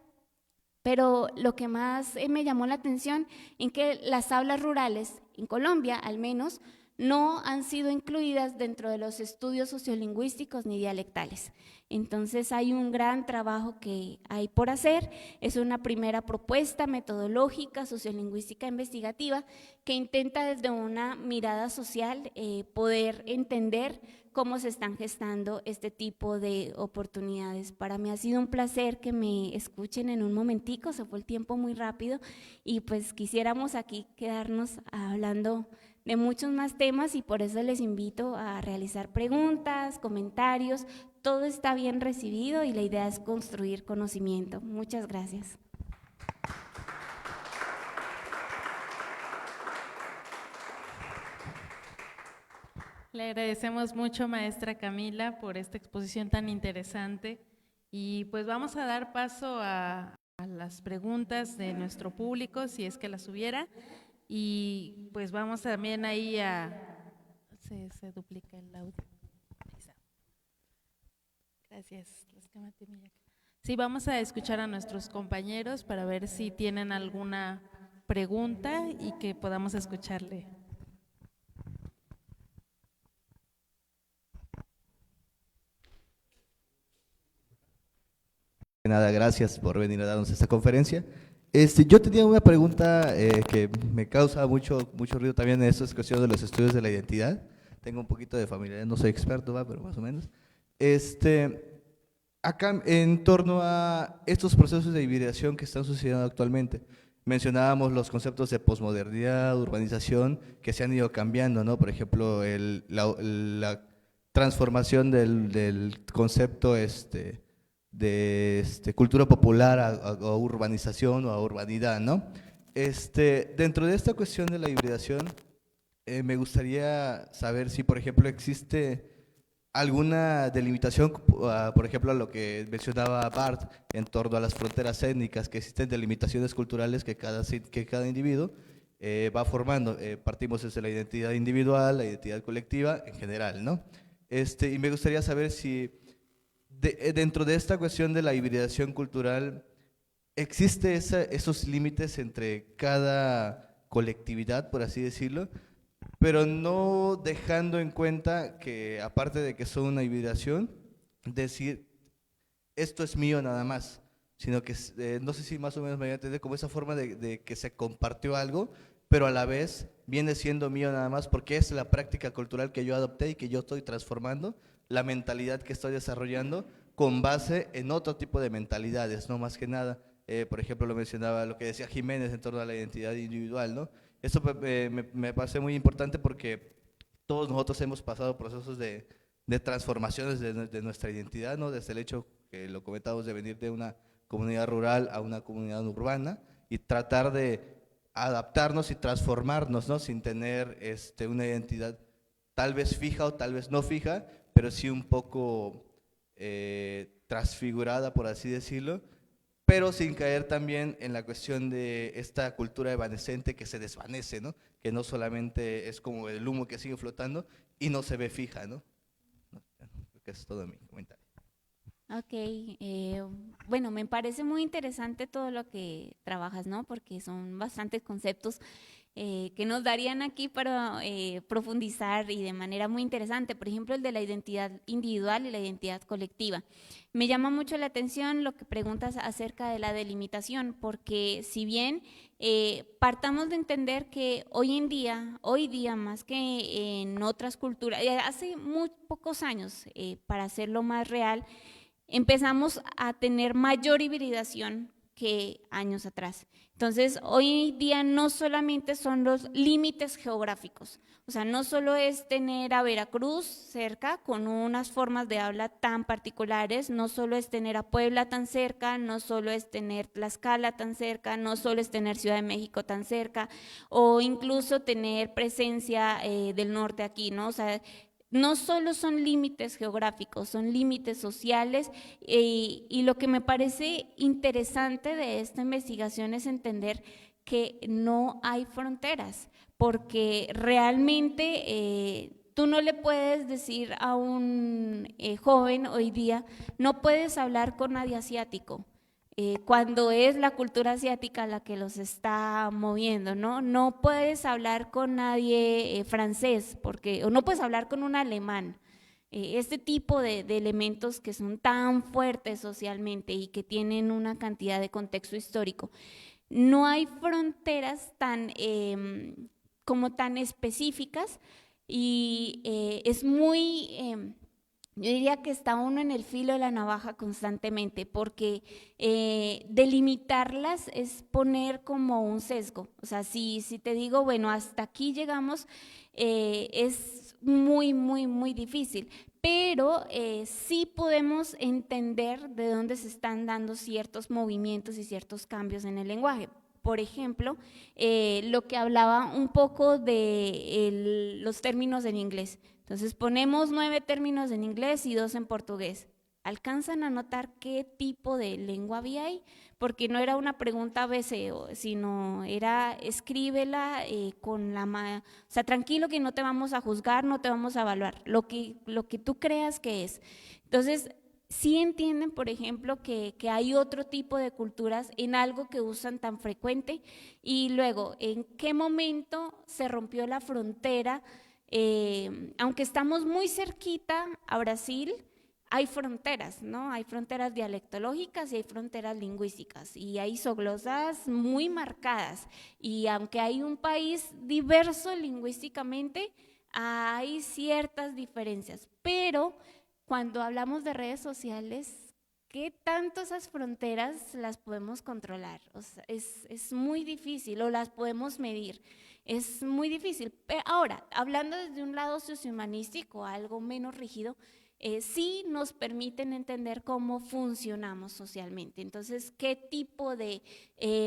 Pero lo que más me llamó la atención es que las hablas rurales, en Colombia al menos, no han sido incluidas dentro de los estudios sociolingüísticos ni dialectales. Entonces hay un gran trabajo que hay por hacer, es una primera propuesta metodológica, sociolingüística investigativa, que intenta desde una mirada social poder entender cómo se están gestando este tipo de oportunidades. Para mí ha sido un placer que me escuchen en un momentico, se fue el tiempo muy rápido y pues quisiéramos aquí quedarnos hablando de muchos más temas y por eso les invito a realizar preguntas, comentarios, todo está bien recibido y la idea es construir conocimiento. Muchas gracias. Le agradecemos mucho, maestra Camila, por esta exposición tan interesante y pues vamos a dar paso a las preguntas de nuestro público, si es que las hubiera, y pues vamos también ahí a… Se duplica el audio. Gracias. Sí, vamos a escuchar a nuestros compañeros para ver si tienen alguna pregunta y que podamos escucharle. Nada, gracias por venir a darnos esta conferencia. Yo tenía una pregunta que me causa mucho ruido también en estas cuestiones de los estudios de la identidad. Tengo un poquito de familiaridad, no soy experto, pero más o menos. Acá, en torno a estos procesos de hibridación que están sucediendo actualmente, mencionábamos los conceptos de posmodernidad, urbanización, que se han ido cambiando, ¿no? Por ejemplo, la transformación del concepto de cultura popular a urbanización o a urbanidad, ¿no? Dentro de esta cuestión de la hibridación, me gustaría saber si, por ejemplo, existe alguna delimitación, por ejemplo, a lo que mencionaba Bart, en torno a las fronteras étnicas, que existen delimitaciones culturales que cada individuo va formando. Partimos desde la identidad individual, la identidad colectiva, en general, ¿no? Y me gustaría saber si dentro de esta cuestión de la hibridación cultural, ¿existe esos límites entre cada colectividad, por así decirlo? Pero no dejando en cuenta que, aparte de que son una hibridación, decir, esto es mío nada más, sino que, no sé si más o menos me voy a entender, como esa forma de que se compartió algo, pero a la vez viene siendo mío nada más, porque es la práctica cultural que yo adopté y que yo estoy transformando, la mentalidad que estoy desarrollando con base en otro tipo de mentalidades, no más que nada. Por ejemplo, lo mencionaba lo que decía Jiménez en torno a la identidad individual, ¿no? Esto me parece muy importante porque todos nosotros hemos pasado procesos de transformaciones de nuestra identidad, ¿no? Desde el hecho, que lo comentamos, de venir de una comunidad rural a una comunidad urbana y tratar de adaptarnos y transformarnos, ¿no? Sin tener una identidad tal vez fija o tal vez no fija, pero sí un poco transfigurada, por así decirlo, pero sin caer también en la cuestión de esta cultura evanescente que se desvanece, ¿no? Que no solamente es como el humo que sigue flotando y no se ve fija, ¿no? Creo que es todo mi comentario. Ok, bueno, me parece muy interesante todo lo que trabajas, ¿no? Porque son bastantes conceptos que nos darían aquí para profundizar y de manera muy interesante. Por ejemplo, el de la identidad individual y la identidad colectiva. Me llama mucho la atención lo que preguntas acerca de la delimitación, porque si bien partamos de entender que hoy día más que en otras culturas, hace muy pocos años, para hacerlo más real, empezamos a tener mayor hibridación que años atrás. Entonces, hoy día no solamente son los límites geográficos, o sea, no solo es tener a Veracruz cerca con unas formas de habla tan particulares, no solo es tener a Puebla tan cerca, no solo es tener Tlaxcala tan cerca, no solo es tener Ciudad de México tan cerca, o incluso tener presencia del norte aquí, ¿no? O sea, no solo son límites geográficos, son límites sociales y lo que me parece interesante de esta investigación es entender que no hay fronteras, porque realmente tú no le puedes decir a un joven hoy día, no puedes hablar con nadie asiático. Cuando es la cultura asiática la que los está moviendo, ¿no? No puedes hablar con nadie francés, o no puedes hablar con un alemán. Este tipo de elementos que son tan fuertes socialmente y que tienen una cantidad de contexto histórico. No hay fronteras como tan específicas y es muy… yo diría que está uno en el filo de la navaja constantemente, porque delimitarlas es poner como un sesgo. O sea, si te digo, bueno, hasta aquí llegamos, es muy, muy, muy difícil. Pero sí podemos entender de dónde se están dando ciertos movimientos y ciertos cambios en el lenguaje. Por ejemplo, lo que hablaba un poco de los términos en inglés. Entonces ponemos 9 términos en inglés y 2 en portugués. ¿Alcanzan a notar qué tipo de lengua había ahí? Porque no era una pregunta ABC, sino era escríbela con la mano. O sea, tranquilo que no te vamos a juzgar, no te vamos a evaluar, lo que tú creas que es. Entonces, sí entienden, por ejemplo, que hay otro tipo de culturas en algo que usan tan frecuente y luego, ¿en qué momento se rompió la frontera? Aunque estamos muy cerquita a Brasil, hay fronteras, ¿no? Hay fronteras dialectológicas y hay fronteras lingüísticas y hay isoglosas muy marcadas. Y aunque hay un país diverso lingüísticamente, hay ciertas diferencias. Pero cuando hablamos de redes sociales, ¿qué tanto esas fronteras las podemos controlar? O sea, es muy difícil o las podemos medir. Es muy difícil. Ahora, hablando desde un lado sociohumanístico, algo menos rígido, sí nos permiten entender cómo funcionamos socialmente. Entonces, ¿qué tipo de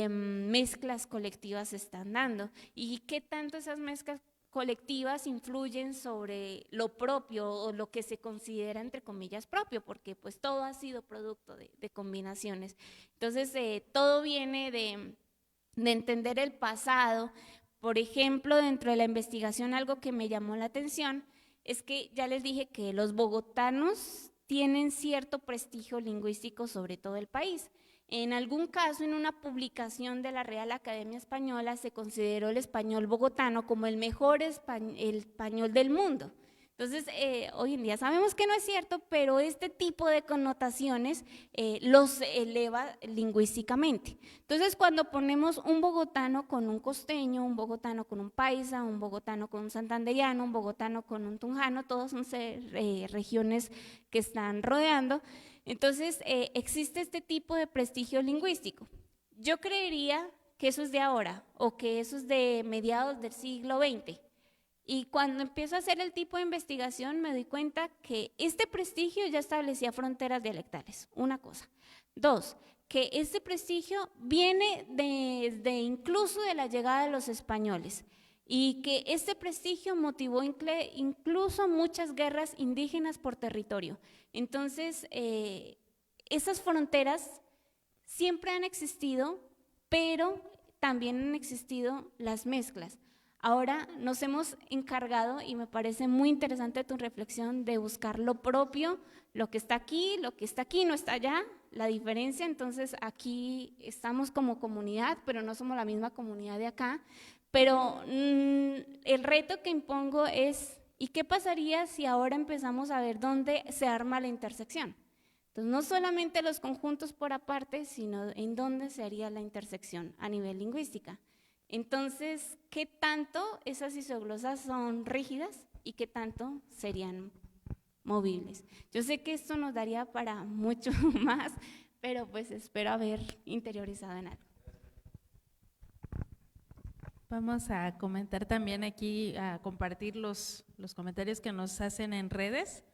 mezclas colectivas se están dando? ¿Y qué tanto esas mezclas colectivas influyen sobre lo propio o lo que se considera entre comillas propio? Porque pues todo ha sido producto de combinaciones. Entonces, todo viene de entender el pasado. Por ejemplo, dentro de la investigación, algo que me llamó la atención es que ya les dije que los bogotanos tienen cierto prestigio lingüístico sobre todo el país. En algún caso, en una publicación de la Real Academia Española, se consideró el español bogotano como el mejor español del mundo. Entonces, hoy en día sabemos que no es cierto, pero este tipo de connotaciones los eleva lingüísticamente. Entonces, cuando ponemos un bogotano con un costeño, un bogotano con un paisa, un bogotano con un santandereano, un bogotano con un tunjano, todos son regiones que están rodeando, entonces existe este tipo de prestigio lingüístico. Yo creería que eso es de ahora o que eso es de mediados del siglo XX. Y cuando empiezo a hacer el tipo de investigación me doy cuenta que este prestigio ya establecía fronteras dialectales, una cosa. Dos, que este prestigio viene desde incluso de la llegada de los españoles y que este prestigio motivó incluso muchas guerras indígenas por territorio. Entonces, esas fronteras siempre han existido, pero también han existido las mezclas. Ahora nos hemos encargado, y me parece muy interesante tu reflexión, de buscar lo propio, lo que está aquí no está allá, la diferencia. Entonces aquí estamos como comunidad, pero no somos la misma comunidad de acá. Pero el reto que impongo es, ¿y qué pasaría si ahora empezamos a ver dónde se arma la intersección? Entonces no solamente los conjuntos por aparte, sino en dónde se haría la intersección a nivel lingüística. Entonces, ¿qué tanto esas isoglosas son rígidas y qué tanto serían movibles? Yo sé que esto nos daría para mucho más, pero pues espero haber interiorizado en algo. Vamos a comentar también aquí, a compartir los comentarios que nos hacen en redes.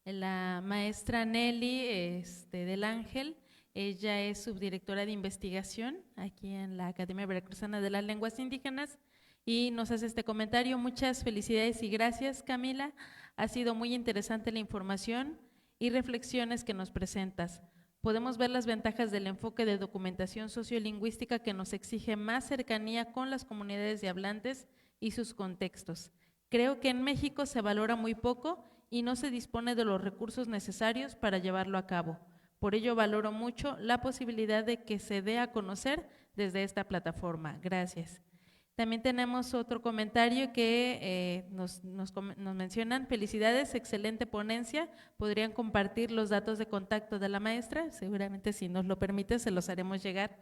La maestra Nelly del Ángel, ella es subdirectora de investigación aquí en la Academia Veracruzana de las Lenguas Indígenas y nos hace este comentario. Muchas felicidades y gracias, Camila. Ha sido muy interesante la información y reflexiones que nos presentas. Podemos ver las ventajas del enfoque de documentación sociolingüística que nos exige más cercanía con las comunidades de hablantes y sus contextos. Creo que en México se valora muy poco y no se dispone de los recursos necesarios para llevarlo a cabo. Por ello valoro mucho la posibilidad de que se dé a conocer desde esta plataforma. Gracias. También tenemos otro comentario que nos mencionan. Felicidades, excelente ponencia. ¿Podrían compartir los datos de contacto de la maestra? Seguramente, si nos lo permite, se los haremos llegar.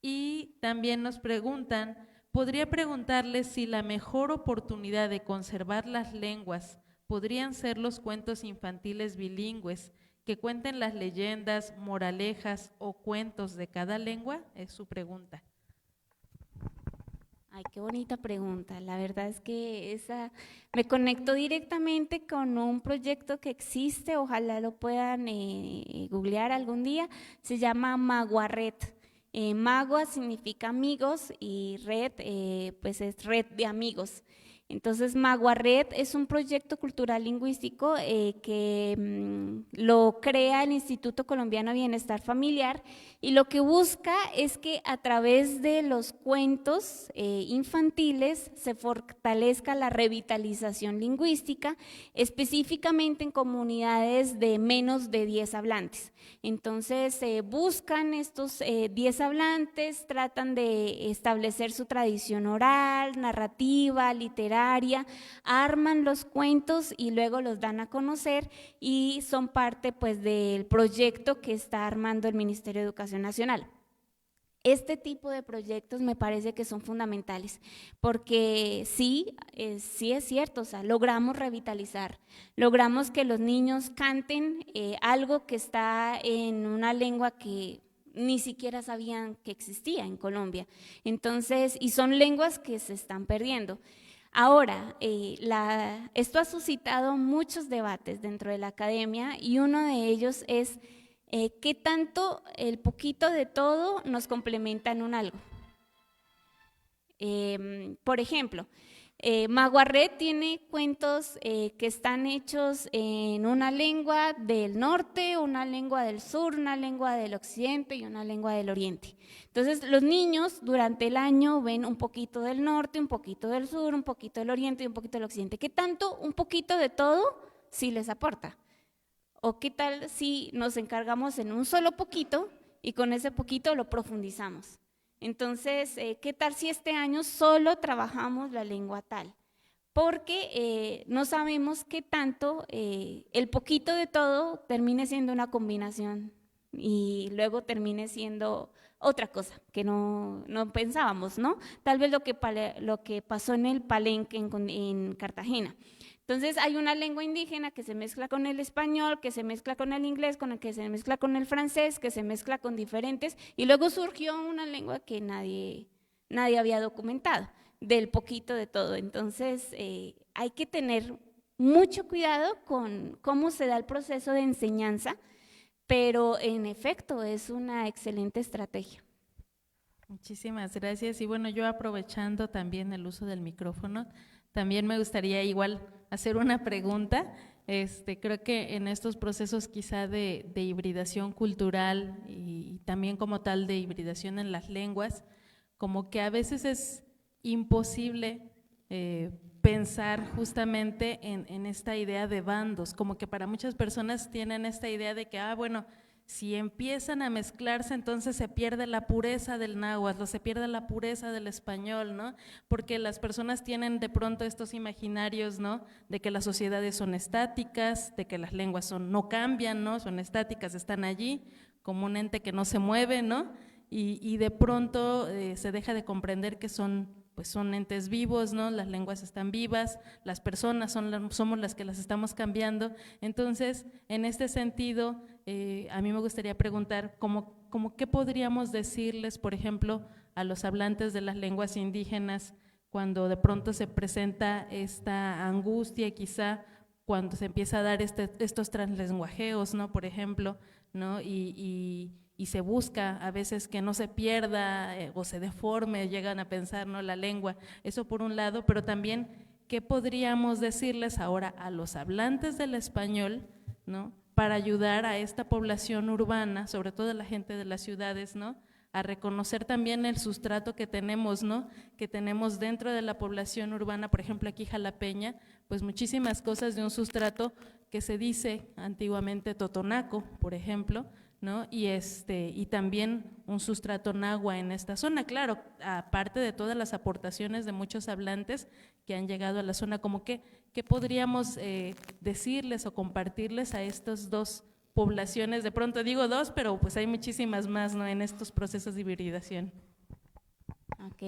Y también nos preguntan, ¿podría preguntarles si la mejor oportunidad de conservar las lenguas podrían ser los cuentos infantiles bilingües que cuenten las leyendas, moralejas o cuentos de cada lengua? Es su pregunta. Ay, qué bonita pregunta. La verdad es que me conecto directamente con un proyecto que existe, ojalá lo puedan googlear algún día, se llama Maguaret. Magua significa amigos y red, pues es red de amigos. Entonces, Maguaret es un proyecto cultural lingüístico que lo crea el Instituto Colombiano de Bienestar Familiar y lo que busca es que a través de los cuentos infantiles se fortalezca la revitalización lingüística, específicamente en comunidades de menos de 10 hablantes. Entonces, buscan estos 10 hablantes, tratan de establecer su tradición oral, narrativa, literaria, arman los cuentos y luego los dan a conocer y son parte pues del proyecto que está armando el Ministerio de Educación Nacional. Este tipo de proyectos me parece que son fundamentales porque sí es cierto, o sea, logramos revitalizar, logramos que los niños canten algo que está en una lengua que ni siquiera sabían que existía en Colombia. Entonces, y son lenguas que se están perdiendo. Ahora, esto ha suscitado muchos debates dentro de la academia y uno de ellos es qué tanto el poquito de todo nos complementa en un algo. Por ejemplo, Maguaret tiene cuentos que están hechos en una lengua del norte, una lengua del sur, una lengua del occidente y una lengua del oriente. Entonces, los niños durante el año ven un poquito del norte, un poquito del sur, un poquito del oriente y un poquito del occidente. ¿Qué tanto un poquito de todo sí les aporta? ¿O qué tal si nos encargamos en un solo poquito y con ese poquito lo profundizamos? Entonces, ¿qué tal si este año solo trabajamos la lengua tal? Porque no sabemos qué tanto el poquito de todo termine siendo una combinación y luego termine siendo otra cosa que no pensábamos, ¿no? Tal vez lo que pasó en el Palenque en Cartagena. Entonces hay una lengua indígena que se mezcla con el español, que se mezcla con el inglés, con el que se mezcla con el francés, que se mezcla con diferentes, y luego surgió una lengua que nadie había documentado, del poquito de todo. Entonces hay que tener mucho cuidado con cómo se da el proceso de enseñanza, pero en efecto es una excelente estrategia. Muchísimas gracias. Y bueno, yo aprovechando también el uso del micrófono, también me gustaría igual hacer una pregunta. Creo que en estos procesos quizá de hibridación cultural y también como tal de hibridación en las lenguas, como que a veces es imposible pensar justamente en esta idea de bandos, como que para muchas personas tienen esta idea de que, bueno, si empiezan a mezclarse, entonces se pierde la pureza del náhuatl, o se pierde la pureza del español, ¿no? Porque las personas tienen de pronto estos imaginarios, ¿no? De que las sociedades son estáticas, de que las lenguas no cambian, ¿no? Son estáticas, están allí como un ente que no se mueve, ¿no? Y de pronto se deja de comprender que son entes vivos, ¿no? Las lenguas están vivas, las personas somos las que las estamos cambiando. Entonces, en este sentido, a mí me gustaría preguntar ¿cómo qué podríamos decirles, por ejemplo, a los hablantes de las lenguas indígenas cuando de pronto se presenta esta angustia, quizá cuando se empieza a dar estos translenguajeos, ¿no? Por ejemplo, ¿no? Y se busca a veces que no se pierda o se deforme, llegan a pensar, ¿no? La lengua, eso por un lado, pero también, ¿qué podríamos decirles ahora a los hablantes del español, ¿no? Para ayudar a esta población urbana, sobre todo a la gente de las ciudades, ¿no? A reconocer también el sustrato que tenemos, ¿no? Que tenemos dentro de la población urbana, por ejemplo aquí jalapeña, pues muchísimas cosas de un sustrato que se dice antiguamente totonaco, por ejemplo, ¿no? Y también un sustrato nahua en esta zona, claro, aparte de todas las aportaciones de muchos hablantes que han llegado a la zona, como ¿qué podríamos decirles o compartirles a estas dos poblaciones? De pronto digo dos, pero pues hay muchísimas más, ¿no? En estos procesos de hibridación. Ok,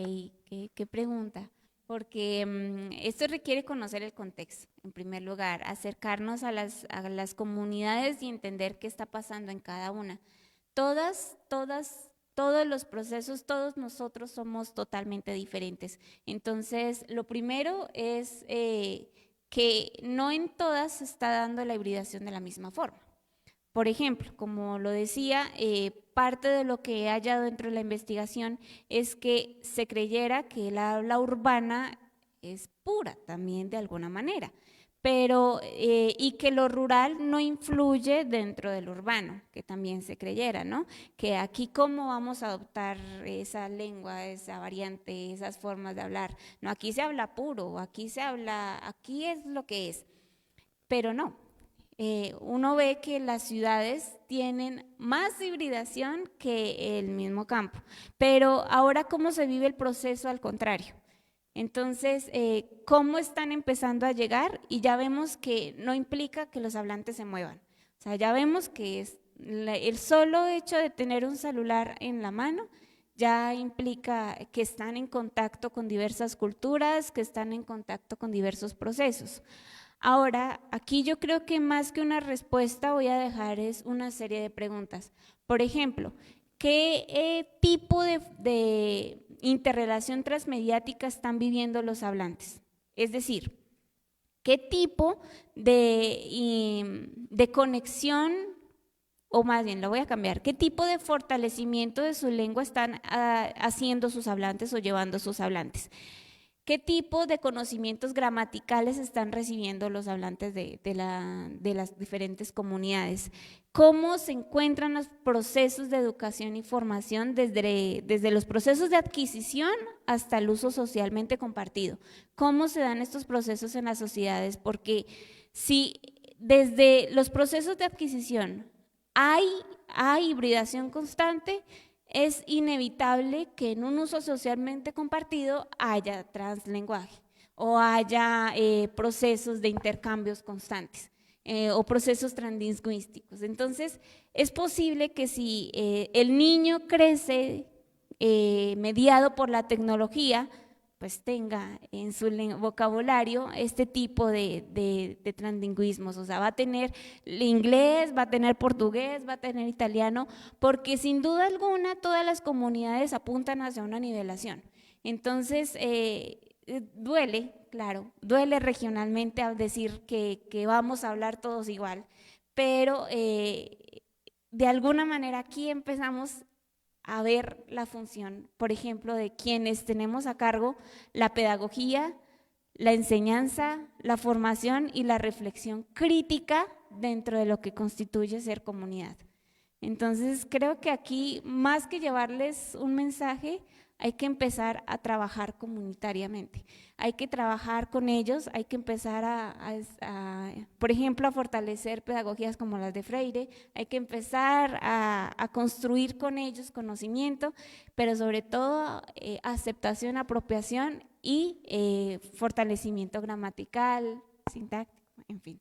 qué pregunta. Porque esto requiere conocer el contexto, en primer lugar, acercarnos a las comunidades y entender qué está pasando en cada una. Todos los procesos, todos nosotros somos totalmente diferentes. Entonces, lo primero es que no en todas se está dando la hibridación de la misma forma. Por ejemplo, como lo decía, parte de lo que he hallado dentro de la investigación es que se creyera que el habla urbana es pura también de alguna manera, pero y que lo rural no influye dentro del urbano, que también se creyera, ¿no? Que aquí cómo vamos a adoptar esa lengua, esa variante, esas formas de hablar. No, aquí se habla puro, aquí es lo que es, pero no. Uno ve que las ciudades tienen más hibridación que el mismo campo, pero ahora cómo se vive el proceso al contrario. Entonces, cómo están empezando a llegar y ya vemos que no implica que los hablantes se muevan. O sea, ya vemos que el solo hecho de tener un celular en la mano ya implica que están en contacto con diversas culturas, que están en contacto con diversos procesos. Ahora, aquí yo creo que más que una respuesta voy a dejar es una serie de preguntas. Por ejemplo, ¿qué tipo de interrelación transmediática están viviendo los hablantes? Es decir, ¿qué tipo de conexión, o más bien lo voy a cambiar, qué tipo de fortalecimiento de su lengua están haciendo sus hablantes o llevando sus hablantes? ¿Qué tipo de conocimientos gramaticales están recibiendo los hablantes de las diferentes comunidades? ¿Cómo se encuentran los procesos de educación y formación desde los procesos de adquisición hasta el uso socialmente compartido? ¿Cómo se dan estos procesos en las sociedades? Porque si desde los procesos de adquisición hay hibridación constante, es inevitable que en un uso socialmente compartido haya translenguaje o haya procesos de intercambios constantes o procesos translingüísticos. Entonces, es posible que si el niño crece mediado por la tecnología, pues tenga en su vocabulario este tipo de translingüismos, o sea, va a tener inglés, va a tener portugués, va a tener italiano, porque sin duda alguna todas las comunidades apuntan hacia una nivelación. Entonces, duele, claro, duele regionalmente al decir que vamos a hablar todos igual, pero de alguna manera aquí empezamos a ver la función, por ejemplo, de quienes tenemos a cargo la pedagogía, la enseñanza, la formación y la reflexión crítica dentro de lo que constituye ser comunidad. Entonces, creo que aquí, más que llevarles un mensaje, hay que empezar a trabajar comunitariamente, hay que trabajar con ellos, hay que empezar por ejemplo, a fortalecer pedagogías como las de Freire, hay que empezar a construir con ellos conocimiento, pero sobre todo aceptación, apropiación y fortalecimiento gramatical, sintáctico, en fin.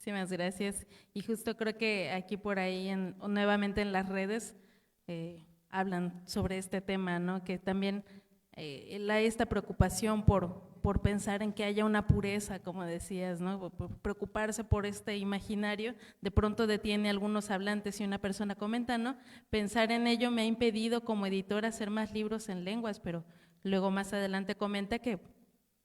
Muchísimas gracias. Y justo creo que aquí por ahí, nuevamente en las redes, hablan sobre este tema, ¿no? Que también esta preocupación por pensar en que haya una pureza, como decías, ¿no? Por preocuparse por este imaginario, de pronto detiene a algunos hablantes y una persona comenta, ¿no? Pensar en ello me ha impedido como editora hacer más libros en lenguas, pero luego más adelante comenta que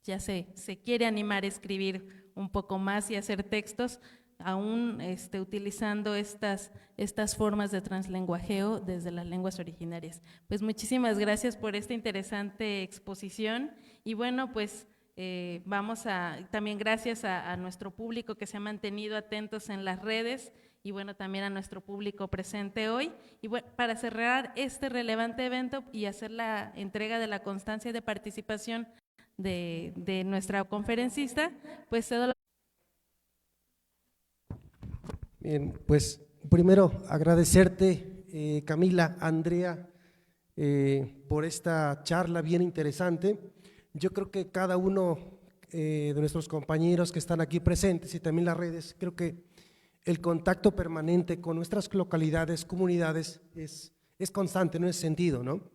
ya se quiere animar a escribir un poco más y hacer textos, aún utilizando estas formas de translenguajeo desde las lenguas originarias. Pues muchísimas gracias por esta interesante exposición y bueno, pues también gracias a nuestro público que se ha mantenido atentos en las redes y bueno, también a nuestro público presente hoy. Y bueno, para cerrar este relevante evento y hacer la entrega de la constancia de participación de nuestra conferencista, pues cedo la… Bien, pues primero agradecerte, Camila, Andrea, por esta charla bien interesante. Yo creo que cada uno de nuestros compañeros que están aquí presentes y también las redes, creo que el contacto permanente con nuestras localidades, comunidades, es constante en ese sentido, ¿no?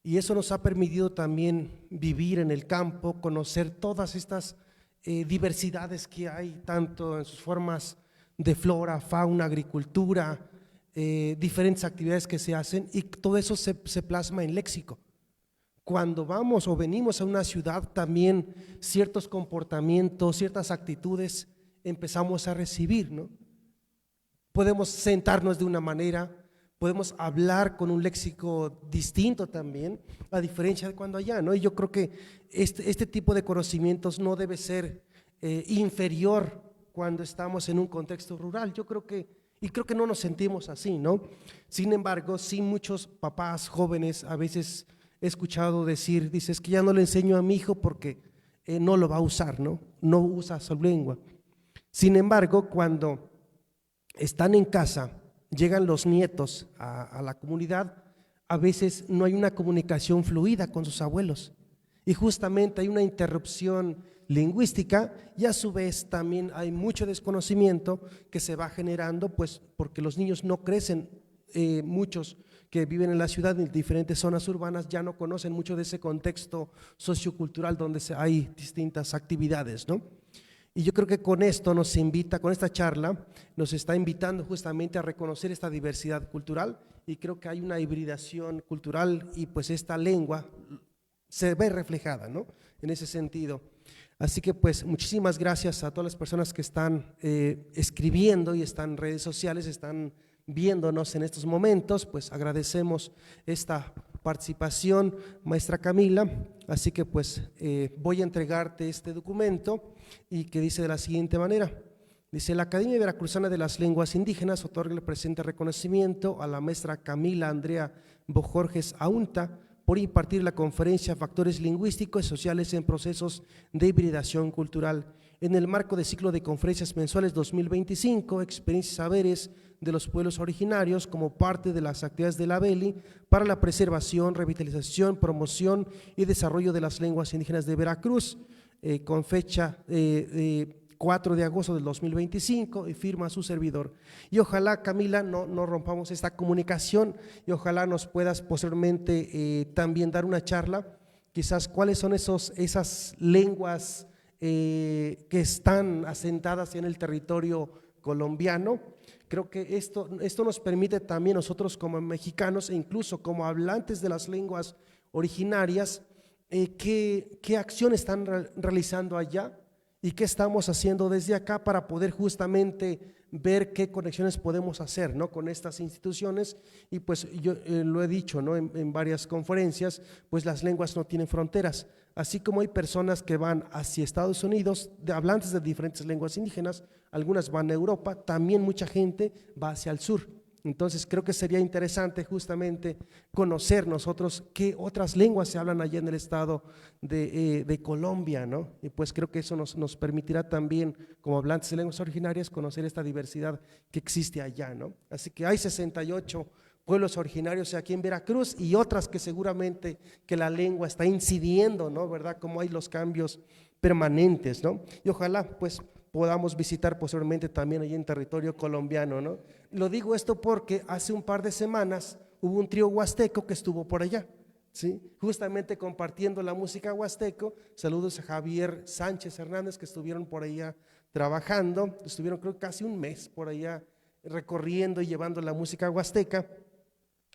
Y eso nos ha permitido también vivir en el campo, conocer todas estas diversidades que hay, tanto en sus formas de flora, fauna, agricultura, diferentes actividades que se hacen, y todo eso se plasma en léxico. Cuando vamos o venimos a una ciudad, también ciertos comportamientos, ciertas actitudes empezamos a recibir, ¿no? Podemos sentarnos de una manera, podemos hablar con un léxico distinto también, a diferencia de cuando allá, ¿no? Y yo creo que este tipo de conocimientos no debe ser inferior cuando estamos en un contexto rural. Yo creo que, y creo que no nos sentimos así, ¿no? Sin embargo, sí, muchos papás jóvenes a veces he escuchado decir, dices que ya no le enseño a mi hijo porque no lo va a usar, ¿no? No usa su lengua. Sin embargo, cuando están en casa, llegan los nietos a la comunidad, a veces no hay una comunicación fluida con sus abuelos y justamente hay una interrupción lingüística y a su vez también hay mucho desconocimiento que se va generando, pues porque los niños no crecen, muchos que viven en la ciudad, en diferentes zonas urbanas, ya no conocen mucho de ese contexto sociocultural donde hay distintas actividades, ¿no? Y yo creo que con esto nos invita, con esta charla, nos está invitando justamente a reconocer esta diversidad cultural, y creo que hay una hibridación cultural y pues esta lengua se ve reflejada, ¿no? En ese sentido. Así que pues muchísimas gracias a todas las personas que están escribiendo y están en redes sociales, están viéndonos en estos momentos, pues agradecemos esta participación, maestra Camila. Así que pues voy a entregarte este documento y que dice de la siguiente manera. Dice: la Academia Veracruzana de las Lenguas Indígenas otorga el presente reconocimiento a la maestra Camila Andrea Bojorges Aunta por impartir la conferencia Factores Lingüísticos y Sociales en Procesos de Hibridación Cultural en el marco del ciclo de conferencias mensuales 2025, Experiencias y Saberes de los Pueblos Originarios, como parte de las actividades de la BELI para la preservación, revitalización, promoción y desarrollo de las lenguas indígenas de Veracruz, con fecha 4 de agosto del 2025 y firma su servidor. Y ojalá, Camila, no rompamos esta comunicación y ojalá nos puedas posteriormente también dar una charla, quizás cuáles son esas lenguas que están asentadas en el territorio colombiano. Creo que esto nos permite también nosotros como mexicanos e incluso como hablantes de las lenguas originarias, qué acciones están realizando allá y qué estamos haciendo desde acá para poder justamente ver qué conexiones podemos hacer, ¿no?, con estas instituciones. Y pues yo lo he dicho, ¿no?, en varias conferencias, pues las lenguas no tienen fronteras. Así como hay personas que van hacia Estados Unidos, hablantes de diferentes lenguas indígenas, algunas van a Europa, también mucha gente va hacia el sur. Entonces creo que sería interesante justamente conocer nosotros qué otras lenguas se hablan allá en el estado de Colombia, ¿no? Y pues creo que eso nos permitirá también, como hablantes de lenguas originarias, conocer esta diversidad que existe allá, ¿no? Así que hay 68 pueblos originarios aquí en Veracruz y otras que seguramente que la lengua está incidiendo, ¿no?, ¿verdad? Como hay los cambios permanentes, ¿no? Y ojalá pues podamos visitar posteriormente también allí en territorio colombiano, ¿no? Lo digo esto porque hace un par de semanas hubo un trío huasteco que estuvo por allá, ¿sí?, justamente compartiendo la música huasteco. Saludos a Javier Sánchez Hernández, que estuvieron por allá trabajando, estuvieron creo casi un mes por allá recorriendo y llevando la música huasteca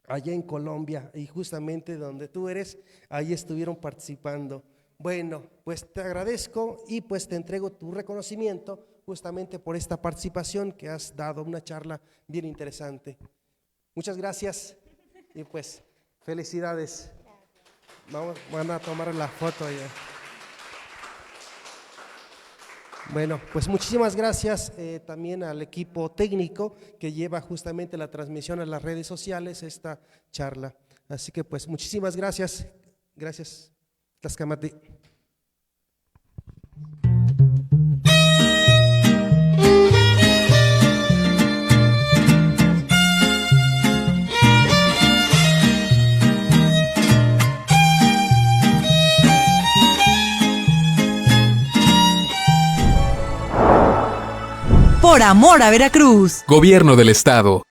allá en Colombia, y justamente donde tú eres, ahí estuvieron participando. Bueno, pues te agradezco y pues te entrego tu reconocimiento justamente por esta participación que has dado, una charla bien interesante. Muchas gracias y pues felicidades. Van a tomar la foto allá. Bueno, pues muchísimas gracias también al equipo técnico que lleva justamente la transmisión a las redes sociales, esta charla. Así que pues muchísimas gracias. Gracias. Tlaxcamati. Por amor a Veracruz. Gobierno del Estado.